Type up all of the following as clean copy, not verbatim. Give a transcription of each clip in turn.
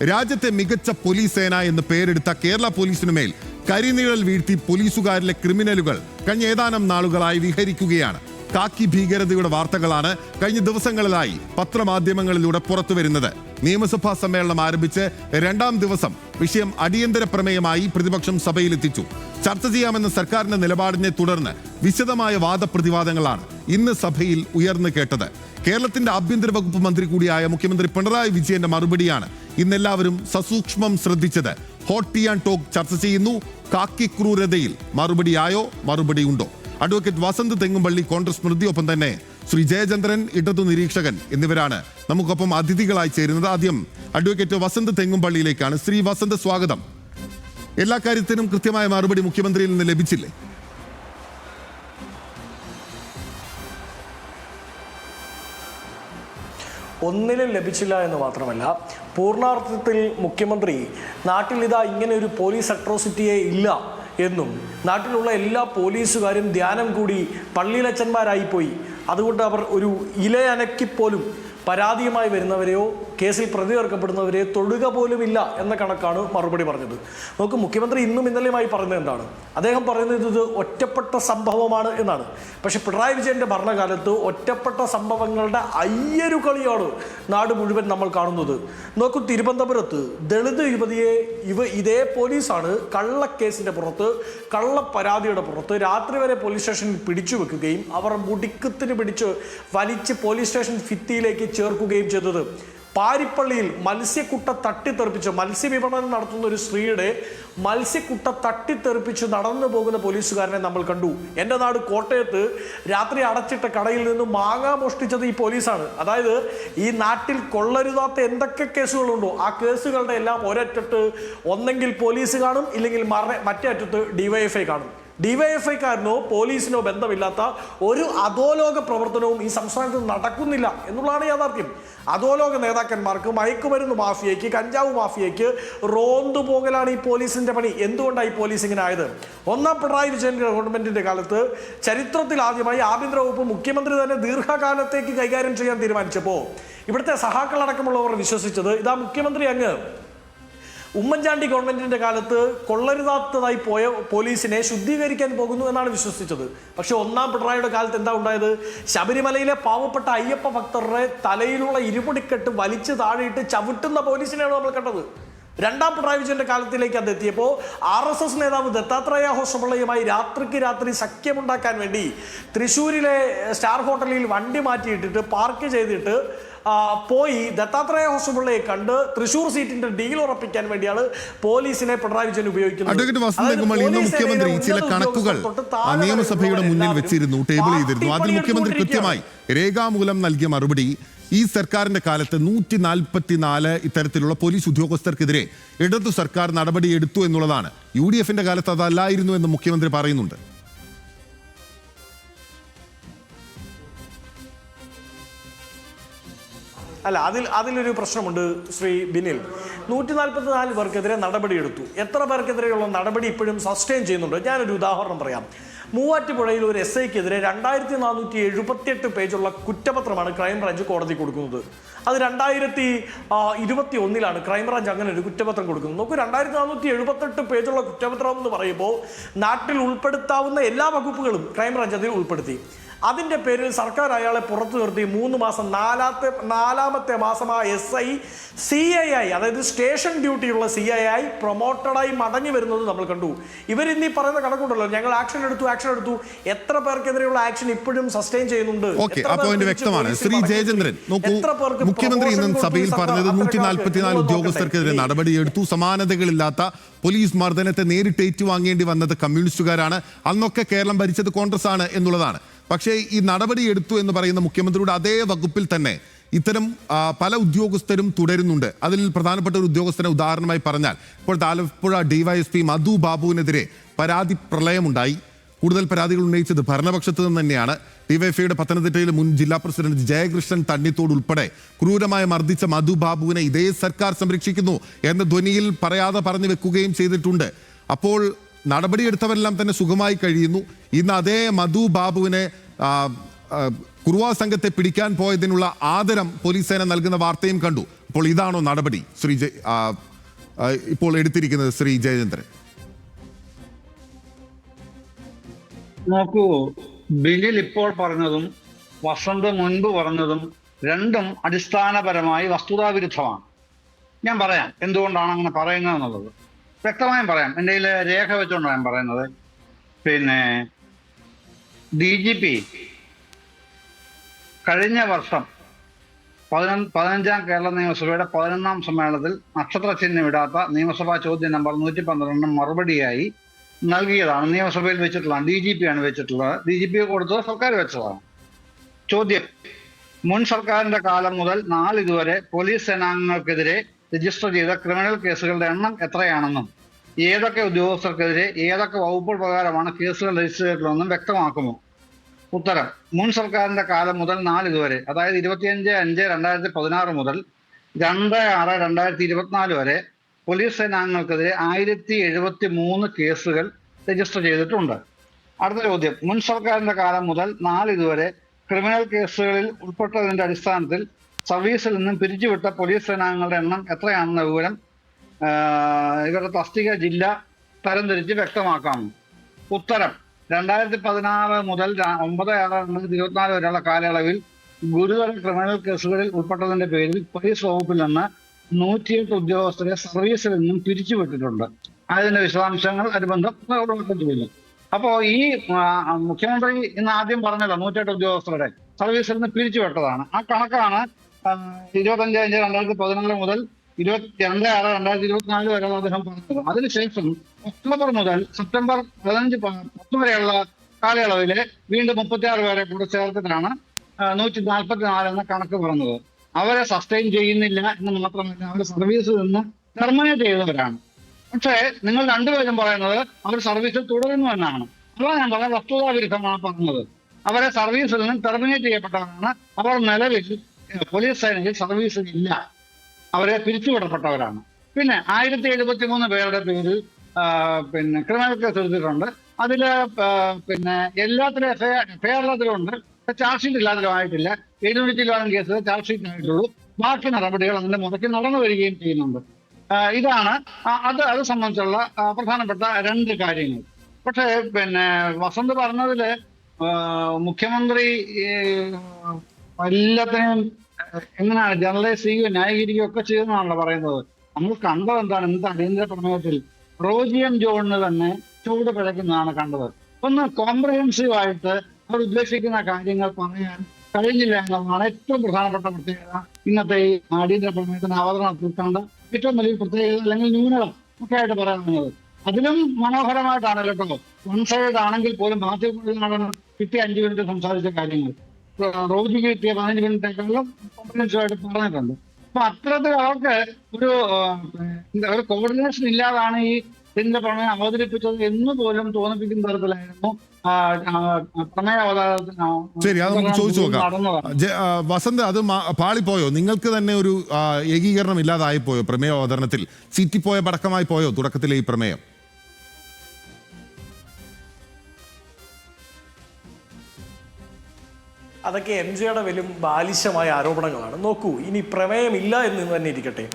രാജ്യത്തെ മികച്ച പോലീസ് സേന എന്ന് പേരെടുത്ത കേരള പോലീസിനുമേൽ കരിനിഴൽ വീഴ്ത്തി പോലീസുകാരിലെ ക്രിമിനലുകൾ കഴിഞ്ഞ ഏതാനും നാളുകളായി വിഹരിക്കുകയാണ്. കാക്കി ഭീകരതയുടെ വാർത്തകളാണ് കഴിഞ്ഞ ദിവസങ്ങളിലായി പത്രമാധ്യമങ്ങളിലൂടെ പുറത്തുവരുന്നത്. നിയമസഭാ സമ്മേളനം ആരംഭിച്ച് 2ാം ദിവസം വിഷയം അടിയന്തര പ്രമേയമായി പ്രതിപക്ഷം സഭയിലെത്തിച്ചു. ചർച്ച ചെയ്യാമെന്ന സർക്കാരിന്റെ നിലപാടിനെ തുടർന്ന് വിശദമായ വാദപ്രതിവാദങ്ങളാണ് ഇന്ന് സഭയിൽ ഉയർന്നു കേട്ടത്. കേരളത്തിന്റെ ആഭ്യന്തര വകുപ്പ് മന്ത്രി കൂടിയായ മുഖ്യമന്ത്രി പിണറായി വിജയന്റെ മറുപടിയാണ് ഇന്നെല്ലാവരും സസൂക്ഷ്മം ശ്രദ്ധിച്ചത്. ഹോട്ട് ടീ ആൻഡ് ടോക്ക് ചർച്ച ചെയ്യുന്നു. കാക്കി ക്രൂരതയിൽ മറുപടിയായോ, മറുപടിയുണ്ടോ? അഡ്വക്കേറ്റ് വസന്ത് തെങ്ങുംപള്ളി കോൺഗ്രസ് സ്മൃതി, ഒപ്പം തന്നെ ശ്രീ ജയചന്ദ്രൻ ഇടതു നിരീക്ഷകൻ എന്നിവരാണ് നമുക്കൊപ്പം അതിഥികളായി ചേരുന്നത്. ആദ്യം അഡ്വക്കേറ്റ് വസന്ത് തെങ്ങുംപള്ളിയിലേക്കാണ്. ശ്രീ വസന്ത്, സ്വാഗതം. എല്ലാ കാര്യത്തിനും കൃത്യമായ മറുപടി മുഖ്യമന്ത്രിയിൽ നിന്ന് ലഭിച്ചില്ലേ? ഒന്നിലും ലഭിച്ചില്ല എന്ന് മാത്രമല്ല, പൂർണ്ണാർത്ഥത്തിൽ മുഖ്യമന്ത്രി നാട്ടിൽ ഇതാ ഇങ്ങനെ ഒരു പോലീസ് അട്രോസിറ്റിയെ ഇല്ല എന്നും നാട്ടിലുള്ള എല്ലാ പോലീസുകാരും ധ്യാനം കൂടി പള്ളിയിലച്ചന്മാരായിപ്പോയി, അതുകൊണ്ട് അവർ ഒരു ഇലയനക്കിപ്പോലും പരാതിയുമായി വരുന്നവരെയോ കേസിൽ പ്രതി ചേർക്കപ്പെടുന്നവരെ തൊടുക പോലുമില്ല എന്ന കണക്കാണ് മറുപടി പറഞ്ഞത്. നമുക്ക് മുഖ്യമന്ത്രി ഇന്നും ഇന്നലെയുമായി പറയുന്നത് എന്താണ്? അദ്ദേഹം പറയുന്നത് ഇത് ഒറ്റപ്പെട്ട സംഭവമാണ് എന്നാണ്. പക്ഷെ പിണറായി വിജയന്റെ ഭരണകാലത്ത് ഒറ്റപ്പെട്ട സംഭവങ്ങളുടെ അയ്യരുകളിയാണ് നാട് മുഴുവൻ നമ്മൾ കാണുന്നത്. നോക്കൂ, തിരുവനന്തപുരത്ത് ദളിത് യുവതിയെ ഇതേ പോലീസാണ് കള്ളക്കേസിന്റെ പുറത്ത്, കള്ളപ്പരാതിയുടെ പുറത്ത് രാത്രി വരെ പോലീസ് സ്റ്റേഷനിൽ പിടിച്ചു വെക്കുകയും അവർ മുടിക്കത്തിന് പിടിച്ച് വലിച്ച് പോലീസ് സ്റ്റേഷൻ ഭിത്തിയിലേക്ക് ചേർക്കുകയും ചെയ്തത്. പാരിപ്പള്ളിയിൽ മത്സ്യക്കുട്ട തട്ടിത്തെറിപ്പിച്ച് മത്സ്യവിപണനം നടത്തുന്ന ഒരു സ്ത്രീയുടെ മത്സ്യക്കുട്ട തട്ടിത്തെറിപ്പിച്ച് നടന്നു പോകുന്ന പോലീസുകാരനെ നമ്മൾ കണ്ടു. എൻ്റെ നാട് കോട്ടയത്ത് രാത്രി അടച്ചിട്ട കടയിൽ നിന്ന് മാങ്ങ മോഷ്ടിച്ചത് ഈ പോലീസാണ്. അതായത് ഈ നാട്ടിൽ കൊള്ളരുതാത്ത എന്തൊക്കെ കേസുകളുണ്ടോ ആ കേസുകളുടെ എല്ലാം ഒരറ്റത്ത് ഒന്നെങ്കിൽ പോലീസ് കാണും, ഇല്ലെങ്കിൽ മറ്റേ അറ്റത്ത് ഡിവൈഎഫ്ഐ കാണും. ഡിവൈഎഫ്ഐക്കാരനോ പോലീസിനോ ബന്ധമില്ലാത്ത ഒരു അധോലോക പ്രവർത്തനവും ഈ സംസ്ഥാനത്ത് നടക്കുന്നില്ല എന്നുള്ളതാണ് യാഥാർത്ഥ്യം. അധോലോക നേതാക്കന്മാർക്ക്, മയക്കുമരുന്ന് മാഫിയയ്ക്ക്, കഞ്ചാവ് മാഫിയയ്ക്ക് റോന്തു പോകലാണ് ഈ പോലീസിന്റെ പണി. എന്തുകൊണ്ടാണ് ഈ പോലീസ് ഇങ്ങനെ ആയത്? ഒന്നാം പിണറായി വിജയൻ ഗവൺമെന്റിന്റെ കാലത്ത് ചരിത്രത്തിൽ ആദ്യമായി ആഭ്യന്തര വകുപ്പ് മുഖ്യമന്ത്രി തന്നെ ദീർഘകാലത്തേക്ക് കൈകാര്യം ചെയ്യാൻ തീരുമാനിച്ചപ്പോൾ ഇവിടുത്തെ സഹാക്കളടക്കമുള്ളവർ വിശ്വസിച്ചത് ഇതാ മുഖ്യമന്ത്രി അങ്ങ് ഉമ്മൻചാണ്ടി ഗവൺമെന്റിന്റെ കാലത്ത് കൊള്ളരുതാത്തതായി പോയ പോലീസിനെ ശുദ്ധീകരിക്കാൻ പോകുന്നു എന്നാണ് വിശ്വസിച്ചത്. പക്ഷെ ഒന്നാം പിണറായിയുടെ കാലത്ത് എന്താ ഉണ്ടായത്? ശബരിമലയിലെ പാവപ്പെട്ട അയ്യപ്പ ഭക്തരുടെ തലയിലുള്ള ഇരുമുടിക്കെട്ട് വലിച്ചു താഴെയിട്ട് ചവിട്ടുന്ന പോലീസിനെയാണ് നമ്മൾ കണ്ടത്. രണ്ടാം പിണറായി വിജയന്റെ കാലത്തിലേക്ക് അത് എത്തിയപ്പോൾ RSS നേതാവ് ദത്താത്രേയ ഹോസപിള്ളയുമായി രാത്രിക്ക് രാത്രി സഖ്യമുണ്ടാക്കാൻ വേണ്ടി തൃശ്ശൂരിലെ സ്റ്റാർ ഹോട്ടലിൽ വണ്ടി മാറ്റിയിട്ടിട്ട് പാർക്ക് ചെയ്തിട്ട് പോയി ദത്താത്രേയ ഹോസപിള്ളയെ കണ്ട് തൃശ്ശൂർ സീറ്റിന്റെ ഡീൽ ഉറപ്പിക്കാൻ വേണ്ടിയാണ് പോലീസിനെ പിണറായി വിജയൻ ഉപയോഗിക്കുന്നത്. മുഖ്യമന്ത്രി ചില കണക്കുകൾ നിയമസഭയുടെ മുന്നിൽ വെച്ചിരുന്നു, ടേബിൾ ചെയ്തിരുന്നു. അതിൽ മുഖ്യമന്ത്രി കൃത്യമായി രേഖാമൂലം നൽകിയ മറുപടി ഈ സർക്കാരിന്റെ കാലത്ത് 144 ഇത്തരത്തിലുള്ള പോലീസ് ഉദ്യോഗസ്ഥർക്കെതിരെ ഇടതു സർക്കാർ നടപടിയെടുത്തു എന്നുള്ളതാണ്. UDFന്റെ കാലത്ത് അതല്ലായിരുന്നു എന്ന് മുഖ്യമന്ത്രി പറയുന്നുണ്ട്. അല്ല, അതിലൊരു പ്രശ്നമുണ്ട് ശ്രീ ബിനിൽ. 144 പേർക്കെതിരെ നടപടിയെടുത്തു. എത്ര പേർക്കെതിരെയുള്ള നടപടി ഇപ്പോഴും സസ്റ്റെയിൻ ചെയ്യുന്നുണ്ട്? ഞാനൊരു ഉദാഹരണം പറയാം. മൂവാറ്റുപുഴയിൽ ഒരു SIക്കെതിരെ 2478 പേജുള്ള കുറ്റപത്രമാണ് ക്രൈംബ്രാഞ്ച് കോടതി കൊടുക്കുന്നത്. അത് 2021 ക്രൈംബ്രാഞ്ച് അങ്ങനെ ഒരു കുറ്റപത്രം കൊടുക്കുന്നത്. നോക്കൂ, 2478 പേജുള്ള കുറ്റപത്രം എന്ന് പറയുമ്പോൾ നാട്ടിൽ ഉൾപ്പെടുത്താവുന്ന എല്ലാ വകുപ്പുകളും ക്രൈംബ്രാഞ്ച് അതിൽ ഉൾപ്പെടുത്തി. അതിൻ്റെ പേരിൽ സർക്കാർ അയാളെ പുറത്തു നിർത്തി 3 മാസം, നാലാമത്തെ മാസം ആ SI CII, അതായത് സ്റ്റേഷൻ ഡ്യൂട്ടിയുള്ള CII പ്രൊമോട്ടഡായി മടങ്ങി വരുന്നത് നമ്മൾ കണ്ടു. ഇവരിന്നീ പറയുന്ന കണക്കുണ്ടല്ലോ, ഞങ്ങൾ ആക്ഷൻ എടുത്തു. എത്ര പേർക്കെതിരെയുള്ള ആക്ഷൻ ഇപ്പോഴും സസ്റ്റെയിൻ ചെയ്യുന്നുണ്ട്? വ്യക്തമാണ്. ശ്രീ ജയചന്ദ്രൻ, നോക്കൂ, മുഖ്യമന്ത്രി ഇന്നും സഭയിൽ പറഞ്ഞത് 144 ഉദ്യോഗസ്ഥർക്കെതിരെ നടപടിയെടുത്തു. സമാനതകളില്ലാത്ത പോലീസ് മർദ്ദനത്തെ നേരിട്ട് ഏറ്റുവാങ്ങേണ്ടി വന്നത് കമ്മ്യൂണിസ്റ്റുകാരാണ്. അന്നൊക്കെ കേരളം ഭരിച്ചത് കോൺഗ്രസ് ആണ് എന്നുള്ളതാണ്. പക്ഷേ ഈ നടപടി എടുത്തു എന്ന് പറയുന്ന മുഖ്യമന്ത്രിയുടെ അതേ വകുപ്പിൽ തന്നെ ഇത്തരം പല ഉദ്യോഗസ്ഥരും തുടരുന്നുണ്ട്. അതിൽ പ്രധാനപ്പെട്ട ഒരു ഉദ്യോഗസ്ഥനെ ഉദാഹരണമായി പറഞ്ഞാൽ, ഇപ്പോഴത്തെ ആലപ്പുഴ DYSP മധു ബാബുവിനെതിരെ പരാതി പ്രളയമുണ്ടായി. കൂടുതൽ പരാതികൾ ഉന്നയിച്ചത് ഭരണപക്ഷത്ത് നിന്ന് തന്നെയാണ്. DYFIയുടെ പത്തനംതിട്ടയിലെ മുൻ ജില്ലാ പ്രസിഡന്റ് ജയകൃഷ്ണൻ തണ്ണിത്തോട് ഉൾപ്പെടെ ക്രൂരമായി മർദ്ദിച്ച മധു ബാബുവിനെ ഇതേ സർക്കാർ സംരക്ഷിക്കുന്നു എന്ന ധ്വനിയിൽ പറയാതെ പറഞ്ഞു വെക്കുകയും ചെയ്തിട്ടുണ്ട്. അപ്പോൾ നടപടിയെടുത്തവരെല്ലാം തന്നെ സുഖമായി കഴിയുന്നു. ഇന്ന് അതേ മധു ബാബുവിനെ കുറുവാ സംഘത്തെ പിടിക്കാൻ പോയതിനുള്ള ആദരം പോലീസ് സേന നൽകുന്ന വാർത്തയും കണ്ടു. അപ്പോൾ ഇതാണോ നടപടി ഇപ്പോൾ എടുത്തിരിക്കുന്നത് ശ്രീ ജയചന്ദ്രൻ? നോക്കൂ, ബില്ലിൽ ഇപ്പോൾ പറഞ്ഞതും വസന്ത് മുൻപ് പറഞ്ഞതും രണ്ടും അടിസ്ഥാനപരമായി വസ്തുതാവിരുദ്ധമാണ്. ഞാൻ പറയാം എന്തുകൊണ്ടാണ് അങ്ങനെ പറയുന്നത് എന്നുള്ളത്. വ്യക്തമായും പറയാം. എൻ്റെ കയ്യിൽ രേഖ വെച്ചുകൊണ്ടാണ് ഞാൻ പറയുന്നത്. പിന്നെ DGP കഴിഞ്ഞ വർഷം 15ാം കേരള നിയമസഭയുടെ 11ാം സമ്മേളനത്തിൽ നക്ഷത്ര ചിഹ്നം ഇടാത്ത നിയമസഭാ ചോദ്യം നമ്പർ 112 മറുപടിയായി നൽകിയതാണ്. നിയമസഭയിൽ വെച്ചിട്ടുള്ളതാണ്. DGP ആണ് വെച്ചിട്ടുള്ളത്. DGP കൊടുത്തത് സർക്കാർ വെച്ചതാണ്. ചോദ്യം: മുൻ സർക്കാരിന്റെ കാലം മുതൽ നാളിതുവരെ പോലീസ് സേനാംഗങ്ങൾക്കെതിരെ രജിസ്റ്റർ ചെയ്ത ക്രിമിനൽ കേസുകളുടെ എണ്ണം എത്രയാണെന്നും ഏതൊക്കെ ഉദ്യോഗസ്ഥർക്കെതിരെ ഏതൊക്കെ വകുപ്പുകൾ പ്രകാരമാണ് കേസുകൾ രജിസ്റ്റർ ചെയ്തിട്ടുള്ളതെന്നും വ്യക്തമാക്കുമോ? ഉത്തരം: മുൻ സർക്കാരിന്റെ കാലം മുതൽ നാളിതുവരെ, അതായത് 25/5/2016 മുതൽ 2/6/2024 വരെ പോലീസ് സേനാംഗങ്ങൾക്കെതിരെ 1073 കേസുകൾ രജിസ്റ്റർ ചെയ്തിട്ടുണ്ട്. അടുത്ത ചോദ്യം: മുൻ സർക്കാരിന്റെ കാലം മുതൽ നാളിതുവരെ ക്രിമിനൽ കേസുകളിൽ ഉൾപ്പെട്ടതിന്റെ അടിസ്ഥാനത്തിൽ സർവീസിൽ നിന്നും പിരിച്ചുവിട്ട പോലീസ് സേനാംഗങ്ങളുടെ എണ്ണം എത്രയാണെന്ന വിവരം ഇവരുടെ തസ്തിക ജില്ല തരംതിരിച്ച് വ്യക്തമാക്കാമോ? ഉത്തരം: 2016 മുതൽ 9/6/2024 വരെയുള്ള കാലയളവിൽ ഗുരുതര ക്രിമിനൽ കേസുകളിൽ ഉൾപ്പെട്ടതിന്റെ പേരിൽ പോലീസ് വകുപ്പിൽ നിന്ന് 108 ഉദ്യോഗസ്ഥരെ സർവീസിൽ നിന്നും പിരിച്ചുവിട്ടിട്ടുണ്ട്. അതിന്റെ വിശദാംശങ്ങൾ അനുബന്ധം ചെയ്യില്ല. അപ്പോ ഈ മുഖ്യമന്ത്രി ഇന്ന് ആദ്യം പറഞ്ഞല്ലോ 108 ഉദ്യോഗസ്ഥരുടെ സർവീസിൽ നിന്ന് പിരിച്ചുവിട്ടതാണ്. ആ കണക്കാണ് 25/5/2016 മുതൽ 22/6/2024 വരെയുള്ള അദ്ദേഹം പറഞ്ഞത്. അതിനുശേഷം ഒക്ടോബർ മുതൽ സെപ്റ്റംബർ 15 വരെയുള്ള കാലയളവില് വീണ്ടും 36 പേരെ കൂടെ ചേർത്തിട്ടാണ് 144 എന്ന കണക്ക് പറഞ്ഞത്. അവരെ സസ്റ്റെയിൻ ചെയ്യുന്നില്ല എന്ന് മാത്രമല്ല, അവർ സർവീസിൽ നിന്ന് ടെർമിനേറ്റ് ചെയ്തവരാണ്. പക്ഷേ നിങ്ങൾ രണ്ടുപേരും പറയുന്നത് അവർ സർവീസിൽ തുടരുന്നു എന്നാണ്. അതാണ് ഞാൻ പറഞ്ഞത്, വസ്തുതാവിരുദ്ധമാണ് പറഞ്ഞത്. അവരെ സർവീസിൽ നിന്ന് ടെർമിനേറ്റ് ചെയ്യപ്പെട്ടവരാണ്. അവർ നിലവിൽ പോലീസ് സേനയിൽ സർവീസിൽ ഇല്ല. അവരെ പിരിച്ചുവിടപ്പെട്ടവരാണ്. പിന്നെ 1073 പേരുടെ പേരിൽ ക്രിമിനൽ കേസ് എടുത്തിട്ടുണ്ട്. അതില് എല്ലാത്തിലും എഫ്ഐആറിലും ചാർജ് ഷീറ്റ് എല്ലാത്തിലും ആയിട്ടില്ല. 700 കേസ് ചാർജ് ഷീറ്റ് ആയിട്ടുള്ളൂ. ബാക്കി നടപടികൾ അതിന്റെ മുറയ്ക്ക് നടന്നു വരികയും ചെയ്യുന്നുണ്ട്. ഇതാണ് അത് സംബന്ധിച്ചുള്ള പ്രധാനപ്പെട്ട 2 കാര്യങ്ങൾ. പക്ഷേ വസന്ത് പറഞ്ഞതില് മുഖ്യമന്ത്രി എല്ലാത്തിനെയും എങ്ങനെയാണ് ജനറലൈസ് ചെയ്യുകയും ന്യായീകരിക്കുകയും ഒക്കെ ചെയ്യുന്നതാണല്ലോ പറയുന്നത്. നമ്മൾ കണ്ടത് എന്താണ്? ഇന്നത്തെ അടിയന്തര പ്രമേയത്തിൽ റോജിയം ജോണിന് തന്നെ ചൂട് പിഴയ്ക്കുന്നതാണ് കണ്ടത്. ഒന്ന് കോംപ്രഹെൻസീവ് ആയിട്ട് അവർ ഉദ്ദേശിക്കുന്ന കാര്യങ്ങൾ പറയാൻ കഴിഞ്ഞില്ല എന്നുള്ളതാണ് ഏറ്റവും പ്രധാനപ്പെട്ട പ്രത്യേകത. ഇന്നത്തെ ഈ അടിയന്തര പ്രമേയത്തിന്റെ അവതരണത്തിൽ കണ്ട ഏറ്റവും വലിയ പ്രത്യേകത അല്ലെങ്കിൽ ന്യൂനത ഒക്കെ ആയിട്ട് പറയാനുള്ളത്. അതിലും മനോഹരമായിട്ടാണ് കേട്ടോ. വൺ സൈഡ് ആണെങ്കിൽ പോലും മാധ്യമങ്ങളിലാണ് കിട്ടിയ 5 മിനിറ്റ് സംസാരിച്ച കാര്യങ്ങൾ റോജിക്ക് കിട്ടിയ 15 മിനിറ്റേക്കാളും കോംപ്രഹെൻസീവായിട്ട് പറഞ്ഞിട്ടുണ്ട്. അപ്പൊ അത്തരത്തിൽ അവർക്ക് ഒരു കോർഡിനേഷൻ ഇല്ലാതാണ് ഈ ഇതിന്റെ പ്രമേയം അവതരിപ്പിച്ചത് എന്ന് പോലും തോന്നിപ്പിക്കുന്ന തരത്തിലായിരുന്നു ശരി, അത് നമുക്ക് ചോദിച്ചു നോക്കാം. വസന്ത്, അത് പാളിപ്പോയോ? നിങ്ങൾക്ക് തന്നെ ഒരു ഏകീകരണം ഇല്ലാതായി പോയോ പ്രമേയ അവതരണത്തിൽ? ചീറ്റിപ്പോയ പടക്കമായി പോയോ തുടക്കത്തിലെ ഈ പ്രമേയം? അതൊക്കെ MJയുടെ വലിയ ബാലിശമായ ആരോപണങ്ങളാണ്. നോക്കൂ, ഇനി പ്രമേയമില്ല എന്ന് തന്നെ ഇരിക്കട്ടെ,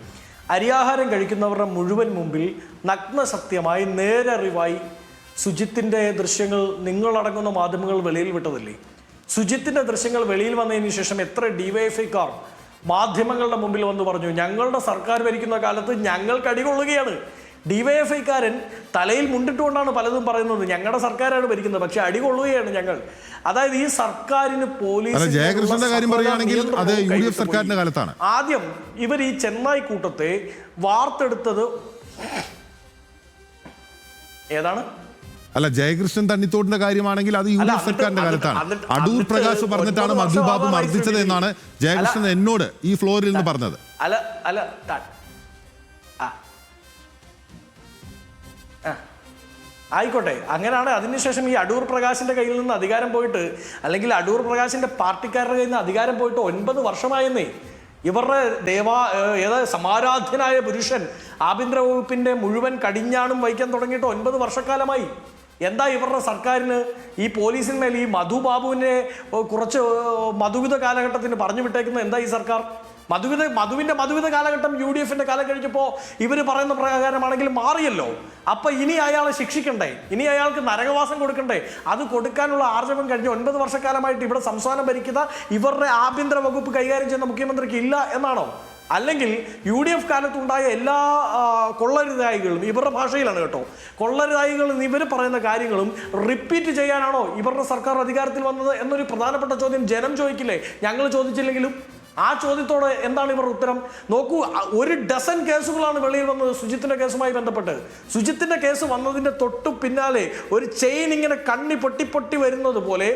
അരിയാഹാരം കഴിക്കുന്നവരുടെ മുഴുവൻ മുമ്പിൽ നഗ്ന സത്യമായി നേരറിവായി സുജിത്തിൻ്റെ ദൃശ്യങ്ങൾ നിങ്ങളടങ്ങുന്ന മാധ്യമങ്ങൾ വെളിയിൽ വിട്ടതല്ലേ? സുജിത്തിൻ്റെ ദൃശ്യങ്ങൾ വെളിയിൽ വന്നതിന് ശേഷം എത്ര ഡിവൈഎഫ്ഐക്കാർ മാധ്യമങ്ങളുടെ മുമ്പിൽ വന്ന് പറഞ്ഞു, ഞങ്ങളുടെ സർക്കാർ ഭരിക്കുന്ന കാലത്ത് ഞങ്ങൾക്ക് അടികൊള്ളുകയാണ്. ഡിവൈഎഫ്ഐക്കാരൻ തലയിൽ മുണ്ടിട്ടുകൊണ്ടാണ് പലതും പറയുന്നത്, ഞങ്ങളുടെ സർക്കാരാണ് ഭരിക്കുന്നത്, പക്ഷെ അടികൊള്ളുകയാണ് ഞങ്ങൾ. അതായത് ഈ സർക്കാരിന് പോലീസ് ജയകൃഷ്ണന്റെ കാര്യം പറയുകയാണെങ്കിൽ അത് UDF സർക്കാരിന്റെ കാലത്താണ്. ആദ്യം ഇവർ ഈ ചെന്നായ് കൂട്ടത്തെ വാർത്തെടുത്തത് ഏതാണ്? അല്ല, ജയകൃഷ്ണൻ തണ്ണിത്തോടിന്റെ കാര്യമാണെങ്കിൽ അത് UDF സർക്കാരിന്റെ കാലത്താണ്. അടൂർ പ്രകാശ് പറഞ്ഞിട്ടാണ് മധു ബാബു മർദ്ദിച്ചത് എന്നാണ് ജയകൃഷ്ണൻ എന്നോട് ഈ ഫ്ലോറിൽ നിന്ന് പറഞ്ഞത്. ആയിക്കോട്ടെ, അങ്ങനെയാണ്. അതിനുശേഷം ഈ അടൂർ പ്രകാശിന്റെ കയ്യിൽ നിന്ന് അധികാരം പോയിട്ട്, അല്ലെങ്കിൽ അടൂർ പ്രകാശിന്റെ പാർട്ടിക്കാരുടെ കയ്യിൽ നിന്ന് അധികാരം പോയിട്ട് 9 വർഷമായെന്നേ. ഇവരുടെ സമാരാധ്യനായ പുരുഷൻ ആഭ്യന്തര വകുപ്പിന്റെ മുഴുവൻ കടിഞ്ഞാണും വഹിക്കാൻ തുടങ്ങിയിട്ട് 9 വർഷക്കാലമായി. എന്താ ഇവരുടെ സർക്കാരിന് ഈ പോലീസിന്മേൽ ഈ മധുബാബുവിനെ കുറച്ച് മധുവിധ കാലഘട്ടത്തിന് പറഞ്ഞു വിട്ടേക്കുന്നത് എന്താ ഈ സർക്കാർ? മധുവിന്റെ കാലഘട്ടം UDFന്റെ കാലം കഴിഞ്ഞപ്പോൾ ഇവർ പറയുന്ന പ്രകാരമാണെങ്കിൽ മാറിയല്ലോ. അപ്പൊ ഇനി അയാളെ ശിക്ഷിക്കണ്ടേ? ഇനി അയാൾക്ക് നരകവാസം കൊടുക്കണ്ടേ? അത് കൊടുക്കാനുള്ള ആർജവം കഴിഞ്ഞ് 9 വർഷക്കാലമായിട്ട് ഇവിടെ സംസ്ഥാനം ഭരിക്കുന്ന ഇവരുടെ ആഭ്യന്തര വകുപ്പ് കൈകാര്യം ചെയ്യുന്ന മുഖ്യമന്ത്രിക്ക് ഇല്ല എന്നാണോ? അല്ലെങ്കിൽ UDF കാലത്തുണ്ടായ എല്ലാ കൊള്ളരുതായികളും, ഇവരുടെ ഭാഷയിലാണ് കേട്ടോ, കൊള്ളരുതായികളും ഇവർ പറയുന്ന കാര്യങ്ങളും റിപ്പീറ്റ് ചെയ്യാനാണോ ഇവരുടെ സർക്കാർ അധികാരത്തിൽ വന്നത് എന്നൊരു പ്രധാനപ്പെട്ട ചോദ്യം ജനം ചോദിക്കില്ലേ? ഞങ്ങൾ ചോദിച്ചില്ലെങ്കിലും ആ ചോദ്യത്തോട് എന്താണ് ഇവരുടെ ഉത്തരം? നോക്കൂ, 1 ഡസൻ കേസുകളാണ് വെളിയിൽ വന്നത് സുജിത്തിന്റെ കേസുമായി ബന്ധപ്പെട്ട്. സുജിത്തിന്റെ കേസ് വന്നതിന്റെ തൊട്ടു പിന്നാലെ ഒരു ചെയിൻ ഇങ്ങനെ കണ്ണി പൊട്ടി വരുന്നത് പോലെ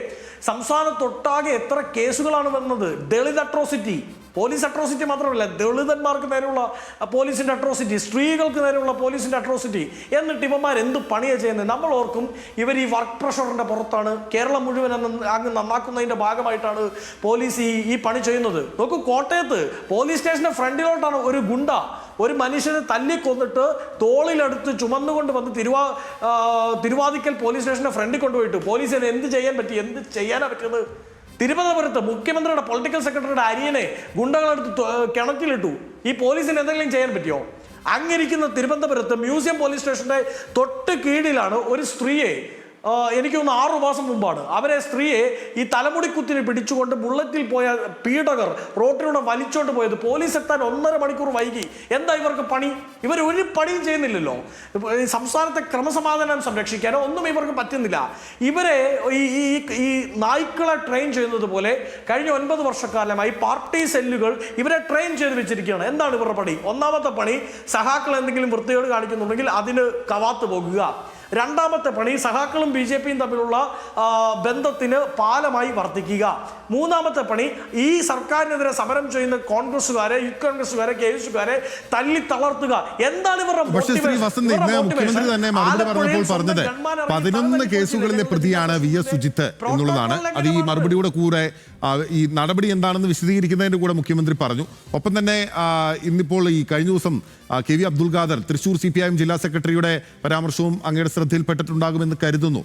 സംസ്ഥാനത്തൊട്ടാകെ എത്ര കേസുകളാണ് വന്നത്? ദളിത് അട്രോസിറ്റി, പോലീസ് അട്രോസിറ്റി മാത്രമല്ല, ദളിതന്മാർക്ക് നേരെയുള്ള പോലീസിന്റെ അട്രോസിറ്റി, സ്ത്രീകൾക്ക് നേരെയുള്ള പോലീസിന്റെ അട്രോസിറ്റി. എന്നിട്ട് ഇവന്മാർ എന്ത് പണിയാണ് ചെയ്യുന്നത്? നമ്മൾ ഓർക്കും ഇവർ ഈ വർക്ക് പ്രഷറിന്റെ പുറത്താണ്, കേരളം മുഴുവൻ അങ്ങ് നന്നാക്കുന്നതിന്റെ ഭാഗമായിട്ടാണ് പോലീസ് ഈ പണി ചെയ്യുന്നത്. നോക്കൂ, കോട്ടയത്ത് പോലീസ് സ്റ്റേഷന്റെ ഫ്രണ്ടിലോട്ടാണ് ഒരു ഗുണ്ട ഒരു മനുഷ്യനെ തല്ലിക്കൊന്നിട്ട് തോളിലെടുത്ത് ചുമന്നുകൊണ്ട് വന്ന് തിരുവാതിക്കൽ പോലീസ് സ്റ്റേഷന്റെ ഫ്രണ്ടിൽ കൊണ്ടുപോയിട്ട് പോലീസിന് എന്ത് ചെയ്യാൻ പറ്റി? എന്ത് ചെയ്യാനാ പറ്റിയത്? തിരുവനന്തപുരത്ത് മുഖ്യമന്ത്രിയുടെ പൊളിറ്റിക്കൽ സെക്രട്ടറിയുടെ അരിയനെ ഗുണ്ടകളെടുത്ത് കിണറ്റിലിട്ടു. ഈ പോലീസിന് എന്തെങ്കിലും ചെയ്യാൻ പറ്റിയോ? അങ്ങിരിക്കുന്ന തിരുവനന്തപുരത്ത് മ്യൂസിയം പോലീസ് സ്റ്റേഷന്റെ തൊട്ട് കീഴിലാണ് ഒരു സ്ത്രീയെ, എനിക്ക് തോന്നുന്നു 6 മാസം മുമ്പാണ്, അവരെ സ്ത്രീയെ ഈ തലമുടി കുത്തിനെ പിടിച്ചുകൊണ്ട് ബുള്ളറ്റിൽ പോയ പീഡകർ റോട്ടിലൂടെ വലിച്ചോണ്ട് പോയത്. പോലീസ് എത്താൻ 1.5 മണിക്കൂർ വൈകി. എന്താ ഇവർക്ക് പണി? ഇവർ ഒരു പണിയും ചെയ്യുന്നില്ലല്ലോ. സംസ്ഥാനത്തെ ക്രമസമാധാനം സംരക്ഷിക്കാനോ ഒന്നും ഇവർക്ക് പറ്റുന്നില്ല. ഇവരെ ഈ നായ്ക്കളെ ട്രെയിൻ ചെയ്യുന്നത് പോലെ കഴിഞ്ഞ 9 വർഷക്കാലമായി പാർട്ടി സെല്ലുകൾ ഇവരെ ട്രെയിൻ ചെയ്ത് വെച്ചിരിക്കുകയാണ്. എന്താണ് ഇവരുടെ പണി? ഒന്നാമത്തെ പണി, സഹാക്കൾ എന്തെങ്കിലും വൃത്തികേട് കാണിക്കുന്നുണ്ടെങ്കിൽ അതിന് കവാത്ത് പോകുക. രണ്ടാമത്തെ പണി, സഹാക്കളും BJPയും തമ്മിലുള്ള ബന്ധത്തിന് പാലമായി വർത്തിക്കുക. മൂന്നാമത്തെ പണി, ഈ സർക്കാരിനെതിരെ സമരം ചെയ്യുന്ന കോൺഗ്രസുകാരെ, യൂത്ത് കോൺഗ്രസുകാരെ, KSUകാരെ തല്ലി തളർത്തുക. എന്താണ് ഇവരുടെ മുഖ്യമന്ത്രി തന്നെ മറുപടി പറഞ്ഞപ്പോൾ പറഞ്ഞത് 11 കേസുകളിലെ പ്രതിയാണ് VS സുജിത്ത് എന്നുള്ളതാണ്. അത് ഈ മറുപടിയുടെ കൂടെ ഈ നടപടി എന്താണെന്ന് വിശദീകരിക്കുന്നതിന്റെ കൂടെ മുഖ്യമന്ത്രി പറഞ്ഞു. ഒപ്പം തന്നെ ഇന്നിപ്പോൾ ഈ കഴിഞ്ഞ ദിവസം KV അബ്ദുൽ ഖാദർ തൃശൂർ CPIM ജില്ലാ സെക്രട്ടറിയുടെ പരാമർശവും അങ്ങയുടെ ശ്രദ്ധയിൽപ്പെട്ടിട്ടുണ്ടാകുമെന്ന് കരുതുന്നു.